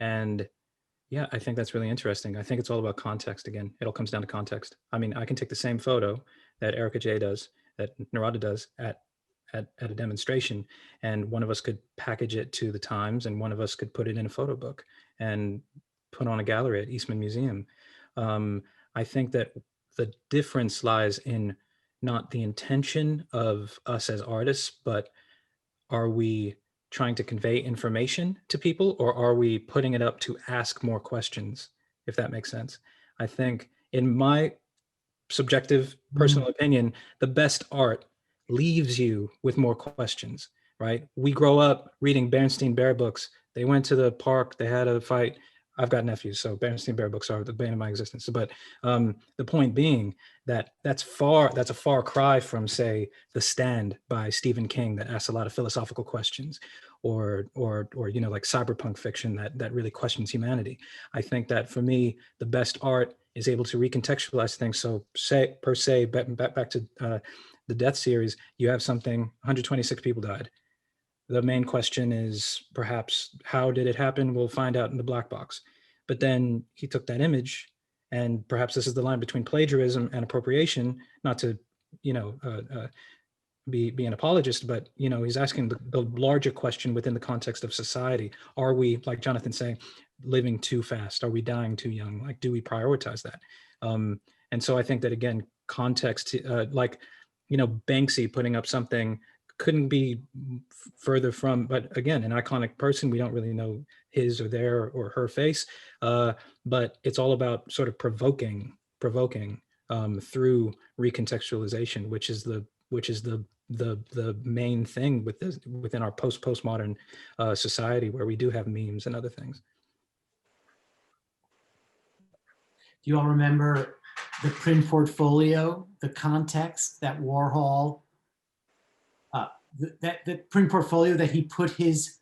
Speaker 2: and yeah, I think that's really interesting. I think it's all about context. Again, it all comes down to context. I mean, I can take the same photo that Erica J does, that Narada does, at at a demonstration, and one of us could package it to the Times, and one of us could put it in a photo book and put on a gallery at Eastman Museum. I think that the difference lies in not the intention of us as artists, but are we trying to convey information to people, or are we putting it up to ask more questions, if that makes sense? I think, in my subjective personal opinion, the best art leaves you with more questions, right? We grow up reading Berenstain Bear books. They went to the park, they had a fight. I've got nephews, so Berenstain Bear books are the bane of my existence. But the point being that that's a far cry from, say, The Stand by Stephen King, that asks a lot of philosophical questions, or you know, like cyberpunk fiction that really questions humanity. I think that for me, the best art is able to recontextualize things. So back to the death series, you have something, 126 people died. The main question is perhaps, how did it happen? We'll find out in the black box. But then he took that image, and perhaps this is the line between plagiarism and appropriation, not to, you know, be an apologist, but, you know, he's asking the larger question within the context of society. Are we, like Jonathan saying, living too fast? Are we dying too young? Like, do we prioritize that? And so I think that, again, context, like, you know, Banksy putting up something couldn't be further from, but again, an iconic person. We don't really know his or their or her face, but it's all about sort of provoking through recontextualization, which is the main thing within our postmodern society, where we do have memes and other things.
Speaker 4: Do you all remember the print portfolio, the context that Warhol, the print portfolio that he put his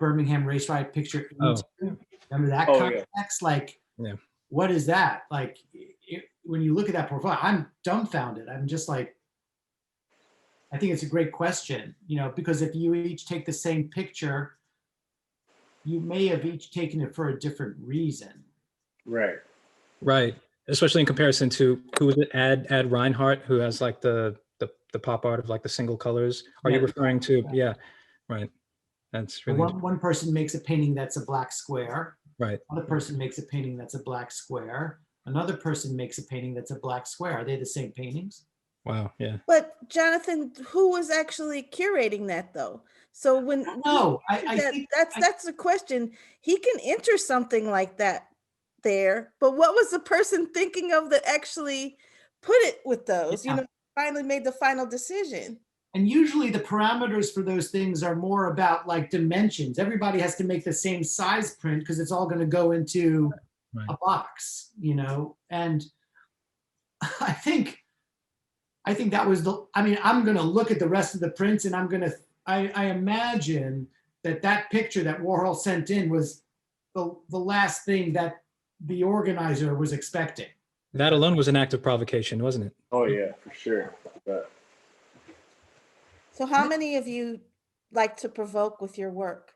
Speaker 4: Birmingham race riot picture into? Remember that context? Yeah. Like, yeah. What is that? Like, when you look at that portfolio, I'm dumbfounded. I'm just like, I think it's a great question, you know, because if you each take the same picture, you may have each taken it for a different reason.
Speaker 2: Right. Especially in comparison to, who was it? Ad Reinhardt, who has like the pop art of like the single colors. Are you referring to? Yeah. Right. That's really
Speaker 4: one person makes a painting that's a black square.
Speaker 2: Right.
Speaker 4: Another person makes a painting that's a black square. Another person makes a painting that's a black square. Are they the same paintings?
Speaker 2: Wow. Yeah.
Speaker 8: But Jonathan, who was actually curating that though? So when that's the question. He can enter something like that there, but what was the person thinking of that actually put it with those? Yeah. You know, finally made the final decision.
Speaker 4: And usually the parameters for those things are more about like dimensions. Everybody has to make the same size print because it's all going to go into a box, you know. And I think that was I'm going to look at the rest of the prints, and I imagine that picture that Warhol sent in was the last thing that the organizer was expecting.
Speaker 2: That alone was an act of provocation, wasn't it?
Speaker 6: Oh yeah, for sure. But...
Speaker 8: So how many of you like to provoke with your work?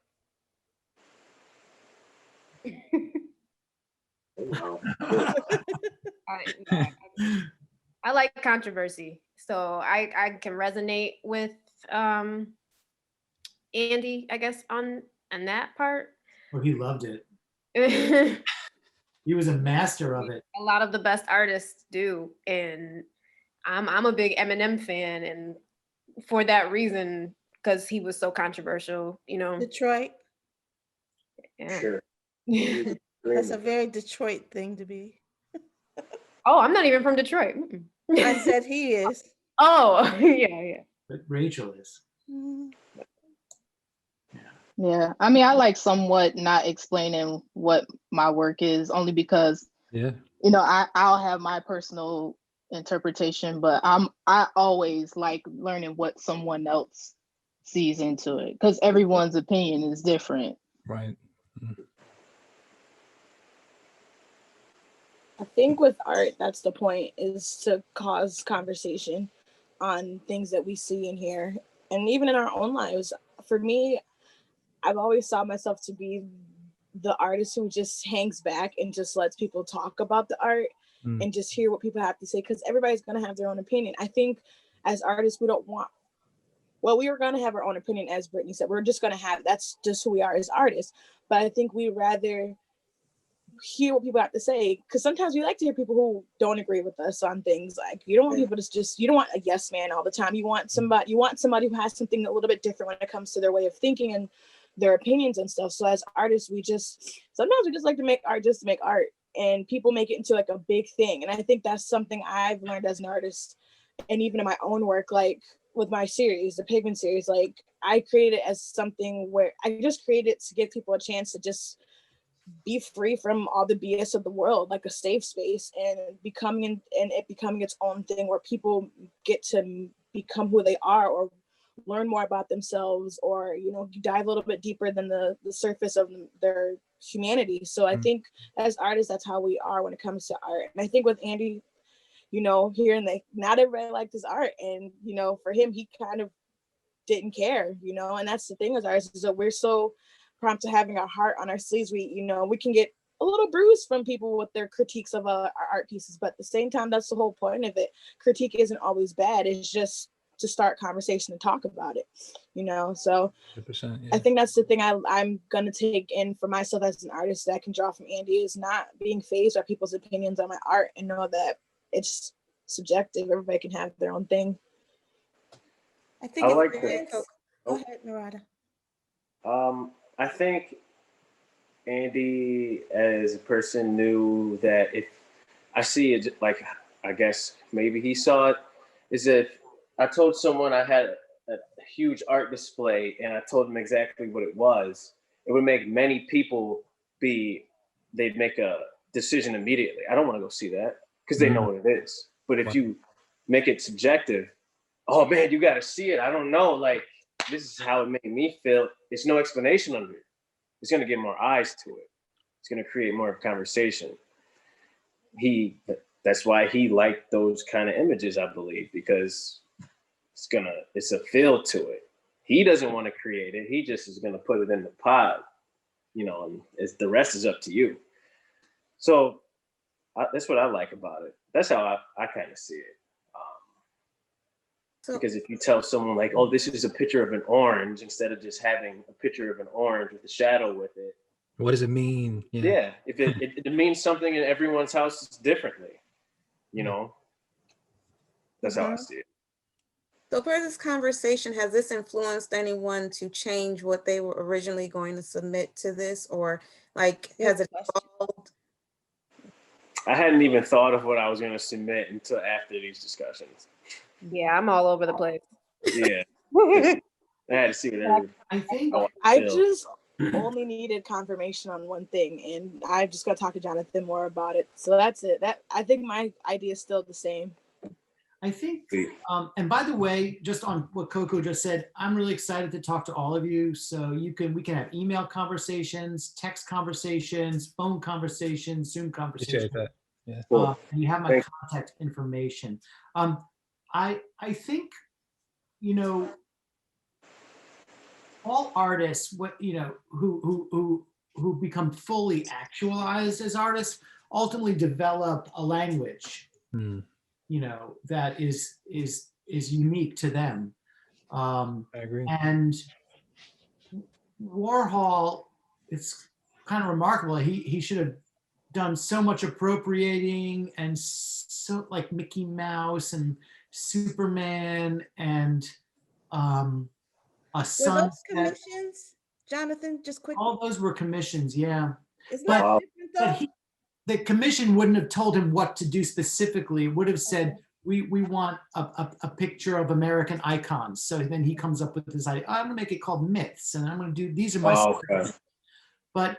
Speaker 3: I like controversy, so I can resonate with Andy, I guess, on that part.
Speaker 4: Well, he loved it. He was a master of it.
Speaker 3: A lot of the best artists do, and I'm a big Eminem fan, and for that reason, because he was so controversial, you know.
Speaker 8: Detroit.
Speaker 3: Yeah.
Speaker 6: Sure.
Speaker 8: That's a very Detroit thing to be.
Speaker 3: Oh, I'm not even from Detroit.
Speaker 8: I said he is.
Speaker 3: Oh, yeah.
Speaker 4: But Rachel is.
Speaker 7: Yeah, I mean, I like somewhat not explaining what my work is, only because, you know, I'll have my personal interpretation, but I always like learning what someone else sees into it, because everyone's opinion is different.
Speaker 2: Right.
Speaker 5: I think with art, that's the point, is to cause conversation on things that we see and hear, and even in our own lives. For me, I've always saw myself to be the artist who just hangs back and just lets people talk about the art and just hear what people have to say, because everybody's going to have their own opinion. I think as artists, we don't want, well, we were going to have our own opinion, as Brittany said. We're just going to have, that's just who we are as artists. But I think we'd rather hear what people have to say, because sometimes we like to hear people who don't agree with us on things. Like, you don't want people to just, you don't want a yes man all the time. You want somebody who has something a little bit different when it comes to their way of thinking and their opinions and stuff. So as artists, sometimes we just like to make art just to make art, and people make it into like a big thing. And I think that's something I've learned as an artist, and even in my own work, like with my series, the Pigment series, like I created it as something where I just created it to give people a chance to just be free from all the BS of the world, like a safe space, and it becoming its own thing where people get to become who they are, or learn more about themselves, or, you know, dive a little bit deeper than the surface of their humanity. So I think as artists, that's how we are when it comes to art. And I think with Andy, you know, hearing that not everybody liked his art, and, you know, for him, he kind of didn't care, you know. And that's the thing with artists, is that we're so prompt to having our heart on our sleeves. We can get a little bruised from people with their critiques of our art pieces, but at the same time, that's the whole point of it. Critique isn't always bad. It's just to start conversation and talk about it, you know. So
Speaker 2: 100%, yeah.
Speaker 5: I think that's the thing I'm gonna take in for myself as an artist that I can draw from Andy, is not being fazed by people's opinions on my art, and know that it's subjective. Everybody can have their own thing.
Speaker 1: I think
Speaker 6: I like
Speaker 1: Go ahead, Narada.
Speaker 6: I think Andy as a person knew that if I see it, like, I guess maybe he saw it, is if I told someone I had a huge art display and I told them exactly what it was, it would make many people they'd make a decision immediately. I don't want to go see that, because they know what it is. But if you make it subjective, oh man, you got to see it. I don't know, like, this is how it made me feel. There's no explanation under it. It's going to get more eyes to it. It's going to create more conversation. That's why he liked those kind of images, I believe, because it's a feel to it. He doesn't want to create it. He just is going to put it in the pot, you know, and the rest is up to you. So that's what I like about it. That's how I kind of see it. Because if you tell someone like, oh, this is a picture of an orange, instead of just having a picture of an orange with a shadow with it.
Speaker 2: What does it mean?
Speaker 6: Yeah, if it means something in everyone's house differently, you know? That's how I see it.
Speaker 1: So for this conversation, has this influenced anyone to change what they were originally going to submit to this, or like, has it evolved?
Speaker 6: I hadn't even thought of what I was going to submit until after these discussions.
Speaker 3: Yeah, I'm all over the place.
Speaker 6: Yeah. I had to see it.
Speaker 4: I think
Speaker 5: I just only needed confirmation on one thing, and I just got to talk to Jonathan more about it. So that's it. I think my idea is still the same.
Speaker 4: I think, and by the way, just on what Coco just said, I'm really excited to talk to all of you. So we can have email conversations, text conversations, phone conversations, Zoom conversations.
Speaker 2: Appreciate that. Yeah.
Speaker 4: And you have my contact information. I think, you know, all artists, who become fully actualized as artists, ultimately develop a language, you know, that is unique to them.
Speaker 2: I agree.
Speaker 4: And Warhol, it's kind of remarkable. He should have done so much appropriating, and so, like, Mickey Mouse and Superman and a sun.
Speaker 8: Were those commissions, Jonathan? Just quickly.
Speaker 4: All those were commissions, yeah.
Speaker 8: Isn't that different though?
Speaker 4: The commission wouldn't have told him what to do specifically. It would have said, we want a picture of American icons. So then he comes up with this idea, I'm gonna make it called myths, and I'm gonna do, these are my But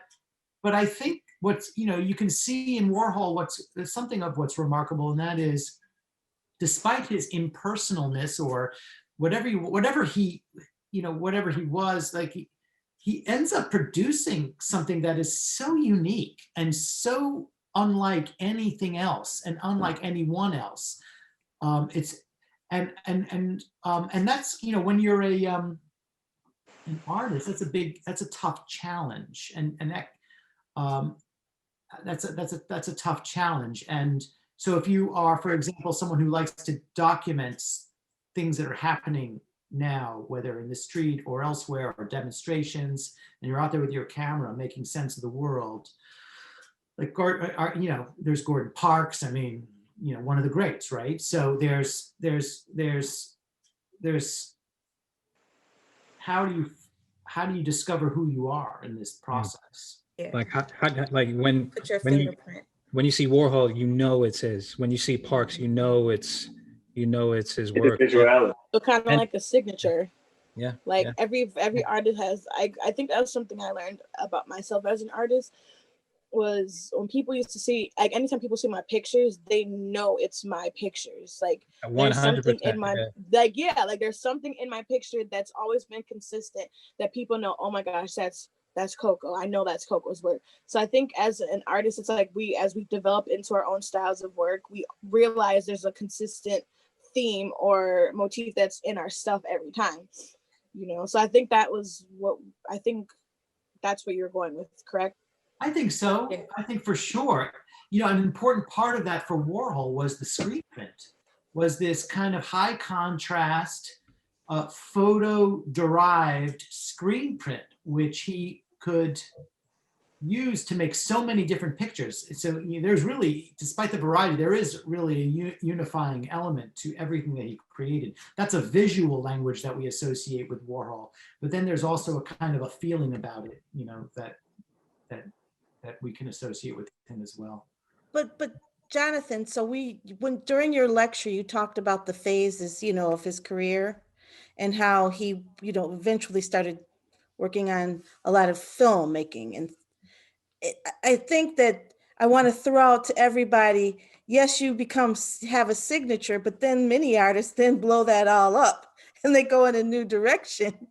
Speaker 4: I think what's, you know, you can see in Warhol there's something of what's remarkable, and that is, despite his impersonalness, or whatever he was, like, he ends up producing something that is so unique and so unlike anything else and unlike anyone else. It's and that's, you know, when you're an artist, that's a tough challenge, and that's a tough challenge. And so if you are, for example, someone who likes to document things that are happening now, whether in the street or elsewhere, or demonstrations, and you're out there with your camera making sense of the world. Like, you know, there's Gordon Parks. I mean, you know, one of the greats, right? So there's how do you discover who you are in this process?
Speaker 1: Yeah.
Speaker 2: Like like when
Speaker 1: Put your
Speaker 2: when you
Speaker 1: fingerprint.
Speaker 2: when you see Warhol, you know it's his. When you see Parks, you know it's his work.
Speaker 6: Individuality.
Speaker 5: So kind of like a signature.
Speaker 2: Yeah.
Speaker 5: Like
Speaker 2: yeah.
Speaker 5: every artist has. I think that was something I learned about myself as an artist, was when people used to see, like, anytime people see my pictures, they know it's my pictures. Like, there's something in my, like, yeah, like there's something in my picture that's always been consistent, that people know, oh my gosh, that's Coco. I know that's Coco's work. So I think as an artist, it's like as we develop into our own styles of work, we realize there's a consistent theme or motif that's in our stuff every time, you know? So I think that's what you're going with, correct?
Speaker 4: I think so.
Speaker 1: Yeah.
Speaker 4: I think for sure. You know, an important part of that for Warhol was the screen print, was this kind of high contrast, photo-derived screen print, which he could use to make so many different pictures. So there's really, despite the variety, there is really a unifying element to everything that he created. That's a visual language that we associate with Warhol. But then there's also a kind of a feeling about it, you know, that we can associate with him as well.
Speaker 8: But Jonathan, so when during your lecture you talked about the phases, you know, of his career, and how he, you know, eventually started working on a lot of filmmaking. And I think that I want to throw out to everybody, yes, you have a signature, but then many artists then blow that all up and they go in a new direction,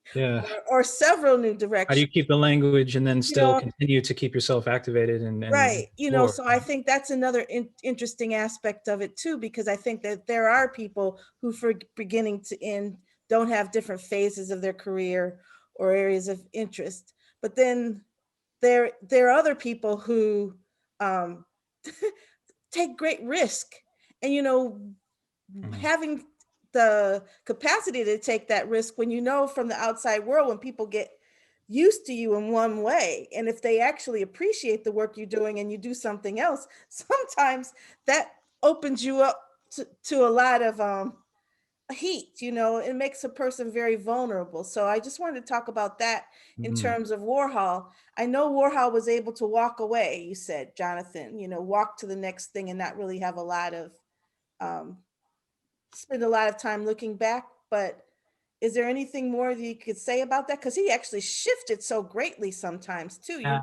Speaker 8: or several new directions.
Speaker 2: How do you keep the language and then still continue to keep yourself activated and
Speaker 8: right? You know, so I think that's another interesting aspect of it too, because I think that there are people who, from beginning to end, don't have different phases of their career or areas of interest, but then there are other people who take great risk, and you know, having the capacity to take that risk when you know from the outside world, when people get used to you in one way, and if they actually appreciate the work you're doing and you do something else, sometimes that opens you up to a lot of heat, you know. It makes a person very vulnerable. So I just wanted to talk about that in terms of Warhol. I know Warhol was able to walk away, you said, Jonathan, you know, walk to the next thing and not really have a lot of spend a lot of time looking back. But is there anything more that you could say about that? Because he actually shifted so greatly sometimes too.
Speaker 4: Yeah.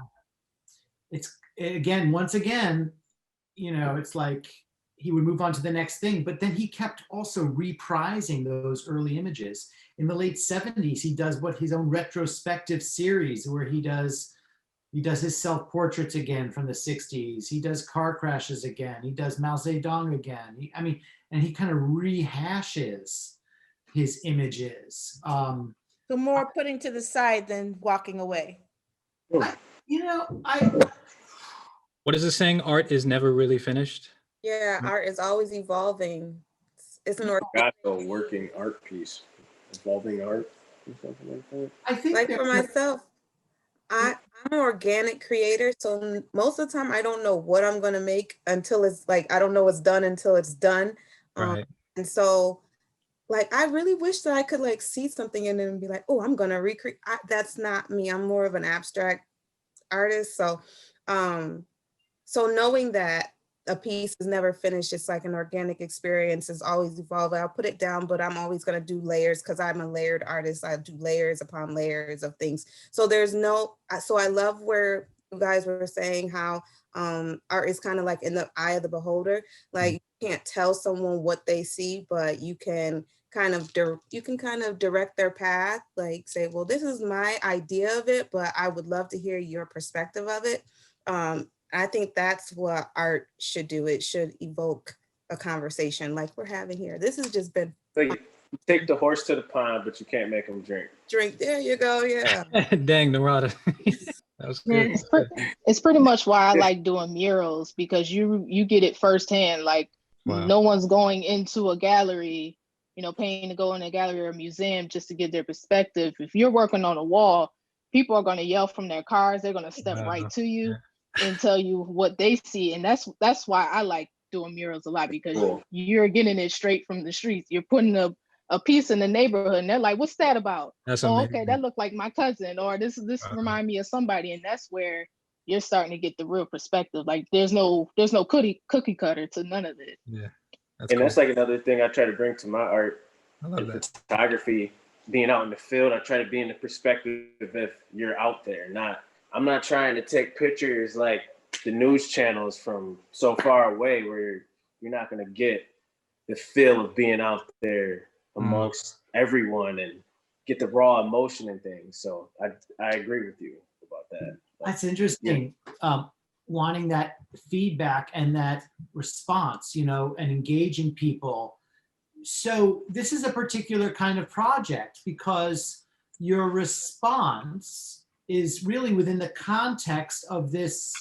Speaker 4: It's once again, you know, it's like he would move on to the next thing, but then he kept also reprising those early images. In the late 70s, he does his own retrospective series where he does his self-portraits again from the 60s. He does car crashes again. He does Mao Zedong again. And he kind of rehashes his images.
Speaker 8: So more putting to the side than walking away.
Speaker 2: What is the saying? Art is never really finished.
Speaker 1: Yeah, art is always evolving. It's an organic.
Speaker 6: Got a working art piece, evolving art, or something like that.
Speaker 4: I think,
Speaker 1: like for myself, I'm an organic creator, so most of the time I don't know what I'm gonna make until it's like, I don't know it's done until it's done.
Speaker 2: Right.
Speaker 1: And so, like, I really wish that I could like see something in it and be like, oh, I'm gonna recreate. That's not me. I'm more of an abstract artist. So, so knowing that a piece is never finished, it's like an organic experience, is always evolving. I'll put it down, but I'm always gonna do layers because I'm a layered artist. I do layers upon layers of things. So so I love where you guys were saying how art is kind of like in the eye of the beholder. Like, you can't tell someone what they see, but you can kind of direct their path, like say, well, this is my idea of it, but I would love to hear your perspective of it. I think that's what art should do. It should evoke a conversation like we're having here. This has just been
Speaker 6: So you take the horse to the pond, but you can't make him drink.
Speaker 1: There you go. Yeah.
Speaker 2: Dang, Narada. That was good.
Speaker 7: It's pretty much why I like doing murals, because you get it firsthand. Like,
Speaker 2: wow.
Speaker 7: No one's going into a gallery paying to go in a gallery or a museum just to get their perspective. If you're working on a wall, people are going to yell from their cars. They're going to step right to you and tell you what they see. And that's why I like doing murals a lot, because you're getting it straight from the streets. You're putting a piece in the neighborhood and they're like, what's that about?
Speaker 2: That's
Speaker 7: oh,
Speaker 2: amazing.
Speaker 7: okay, that looked like my cousin, or this remind me of somebody. And that's where you're starting to get the real perspective. Like there's no cookie cutter to none of it.
Speaker 2: Yeah.
Speaker 6: That's like another thing I try to bring to my art and photography. Being out in the field, I try to be in the perspective if you're out there. I'm not trying to take pictures like the news channels from so far away where you're not going to get the feel of being out there amongst everyone and get the raw emotion and things. So I agree with you about that.
Speaker 4: That's interesting. Yeah. Wanting that feedback and that response, and engaging people. So this is a particular kind of project because your response is really within the context of this.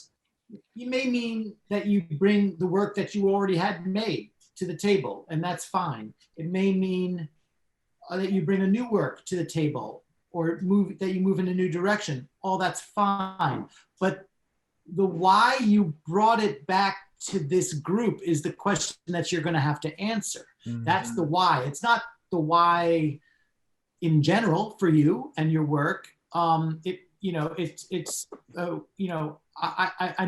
Speaker 4: You may mean that you bring the work that you already had made to the table, and that's fine. It may mean that you bring a new work to the table, or that you move in a new direction. All that's fine. But the why you brought it back to this group is the question that you're going to have to answer. Mm-hmm. That's the why. It's not the why in general for you and your work. I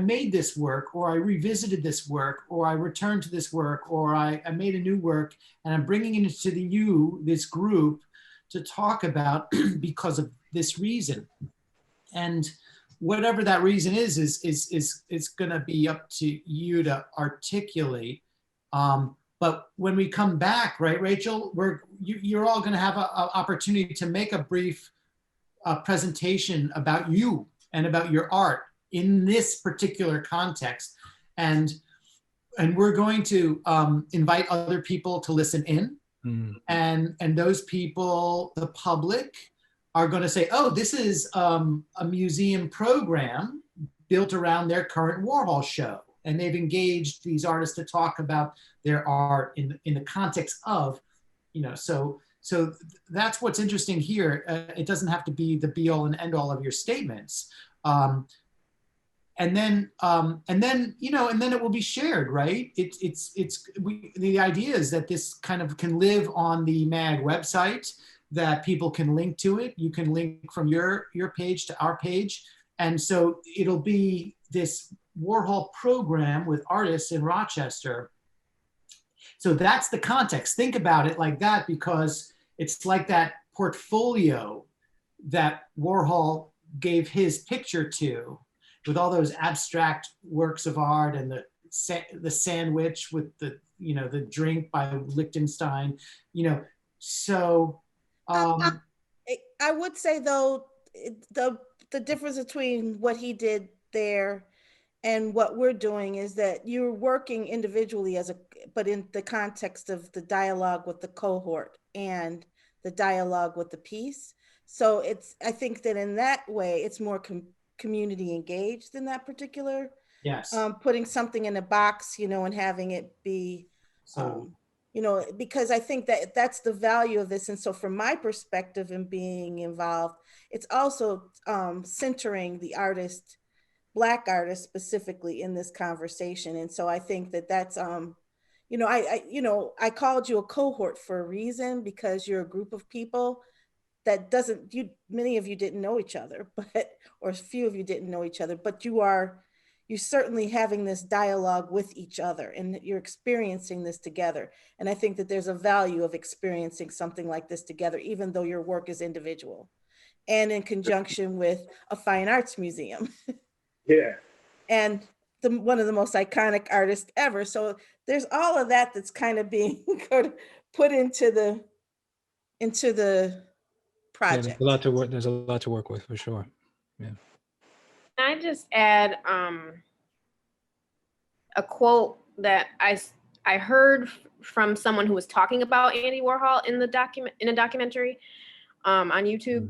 Speaker 4: made this work, or I revisited this work, or I returned to this work, or I made a new work, and I'm bringing it into this group, to talk about because of this reason. And whatever that reason is going to be up to you to articulate. But when we come back, right, Rachel, you're all going to have an opportunity to make a brief presentation about you and about your art in this particular context. And we're going to invite other people to listen in. Mm. And those people, the public, are going to say, oh, this is a museum program built around their current Warhol show. And they've engaged these artists to talk about their art in the context of, so that's what's interesting here. It doesn't have to be the be all and end all of your statements. And then it will be shared, right? The idea is that this kind of can live on the MAG website, that people can link to it. You can link from your page to our page. And so it'll be this Warhol program with artists in Rochester. So that's the context. Think about it like that, because it's like that portfolio that Warhol gave his picture to, with all those abstract works of art and the sandwich with the drink by Liechtenstein, so.
Speaker 8: I would say though, the difference between what he did there and what we're doing is that you're working individually but in the context of the dialogue with the cohort and the dialogue with the piece. So I think that in that way, it's more community engaged in that particular.
Speaker 4: Yes.
Speaker 8: Putting something in a box, and having it be, because I think that that's the value of this. And so from my perspective in being involved, it's also centering the artist, Black artists specifically, in this conversation. And so I think that that's, I called you a cohort for a reason, because you're a group of people that many of you didn't know each other, or a few of you didn't know each other, but you're certainly having this dialogue with each other, and you're experiencing this together. And I think that there's a value of experiencing something like this together, even though your work is individual and in conjunction with a fine arts museum.
Speaker 6: Yeah.
Speaker 8: And one of the most iconic artists ever. So there's all of that that's kind of being put into the project.
Speaker 2: Yeah, there's a lot to work with, for sure. Yeah.
Speaker 3: Can I just add a quote that I heard from someone who was talking about Andy Warhol in a documentary on YouTube.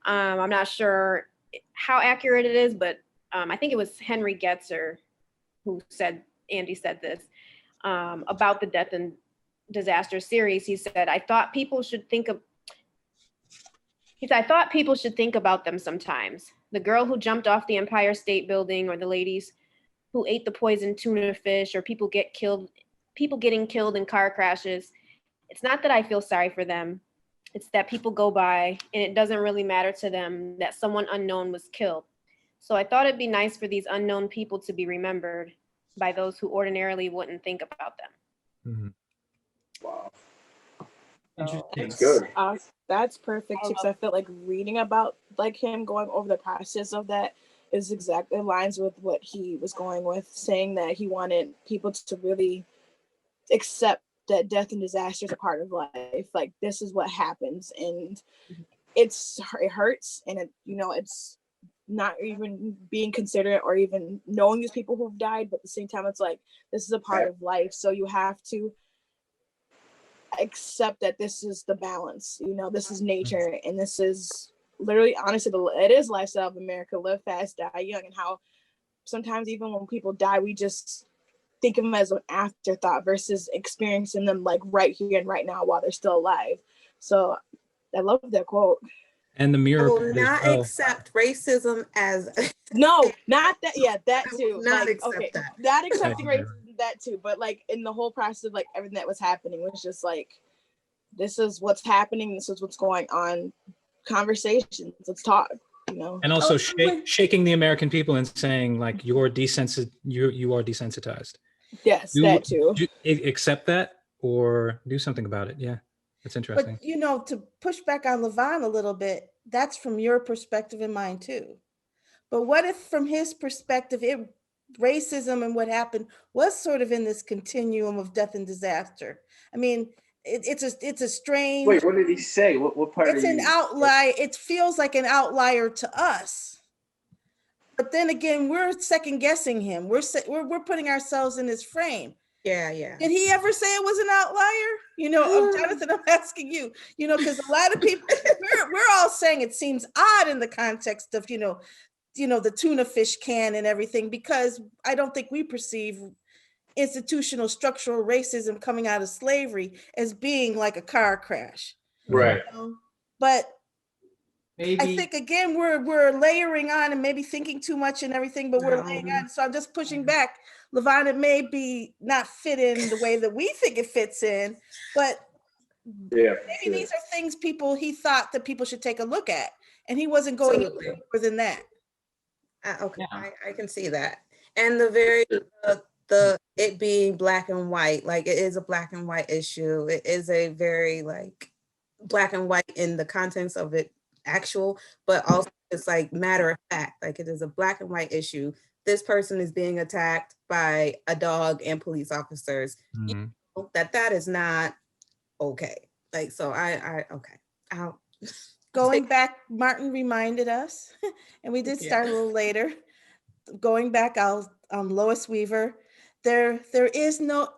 Speaker 3: I'm not sure how accurate it is, but I think it was Henry Getzer who Andy said this about the death and disaster series, he said, I thought people should think about them sometimes. The girl who jumped off the Empire State Building, or the ladies who ate the poisoned tuna fish, or people getting killed in car crashes. It's not that I feel sorry for them. It's that people go by and it doesn't really matter to them that someone unknown was killed. So I thought it'd be nice for these unknown people to be remembered by those who ordinarily wouldn't think about them.
Speaker 6: Wow.
Speaker 4: Interesting.
Speaker 6: That's good.
Speaker 5: That's perfect too, because I felt like reading about like him going over the process of that is exactly aligns with what he was going with, saying that he wanted people to really accept that death and disaster is a part of life. Like, this is what happens, and it hurts, and it's not even being considerate or even knowing these people who've died, but at the same time, it's like, this is a part of life. So you have to accept that this is the balance, this is nature, and this is literally, honestly, it is lifestyle of America: live fast, die young. And how sometimes even when people die, we just think of them as an afterthought versus experiencing them like right here and right now while they're still alive. So I love that quote.
Speaker 2: And the mirror.
Speaker 1: Will not accept racism as
Speaker 5: no, not that. Yeah, that too.
Speaker 1: Not
Speaker 5: like,
Speaker 1: accept
Speaker 5: okay,
Speaker 1: that.
Speaker 5: Not accepting racism, that too. But like in the whole process of like everything that was happening was just like, this is what's happening. This is what's going on. Conversations. Let's talk.
Speaker 2: And also shaking the American people and saying like, you are desensitized.
Speaker 5: Yes, that too.
Speaker 2: Accept that or do something about it. Yeah, that's interesting.
Speaker 8: But to push back on Lavonne a little bit, that's from your perspective and mine too. But what if from his perspective, racism and what happened was sort of in this continuum of death and disaster? I mean, it's a strange.
Speaker 6: Wait, what did he say? What part?
Speaker 8: It's an outlier. It feels like an outlier to us. But then again, we're second guessing him. We're putting ourselves in his frame.
Speaker 1: Yeah.
Speaker 8: Did he ever say it was an outlier? Jonathan, I'm asking you. Because a lot of people, we're all saying it seems odd in the context of the tuna fish can and everything, because I don't think we perceive institutional structural racism coming out of slavery as being like a car crash.
Speaker 6: Right.
Speaker 8: But
Speaker 4: Maybe.
Speaker 8: I think again we're layering on and maybe thinking too much and everything, but we're laying on. So I'm just pushing back. Lavonne, it may be not fit in the way that we think it fits in, but maybe these are things he thought that people should take a look at, and he wasn't going deeper than that.
Speaker 1: Okay, yeah. I can see that. And the it being black and white, like it is a black and white issue. It is a very like black and white in the contents of it actual, but also it's like matter of fact, like it is a black and white issue. This person is being attacked by a dog and police officers.
Speaker 2: Mm-hmm.
Speaker 1: That is not okay. Like, so I'll
Speaker 8: going back, Martin reminded us, and we did start a little later. Going back, Lois Weaver. There is no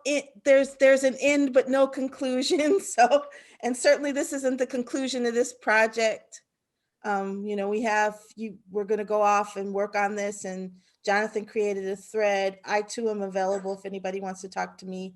Speaker 8: there's an end but no conclusion. So, and certainly this isn't the conclusion of this project. We're going to go off and work on this, and Jonathan created a thread. I too am available if anybody wants to talk to me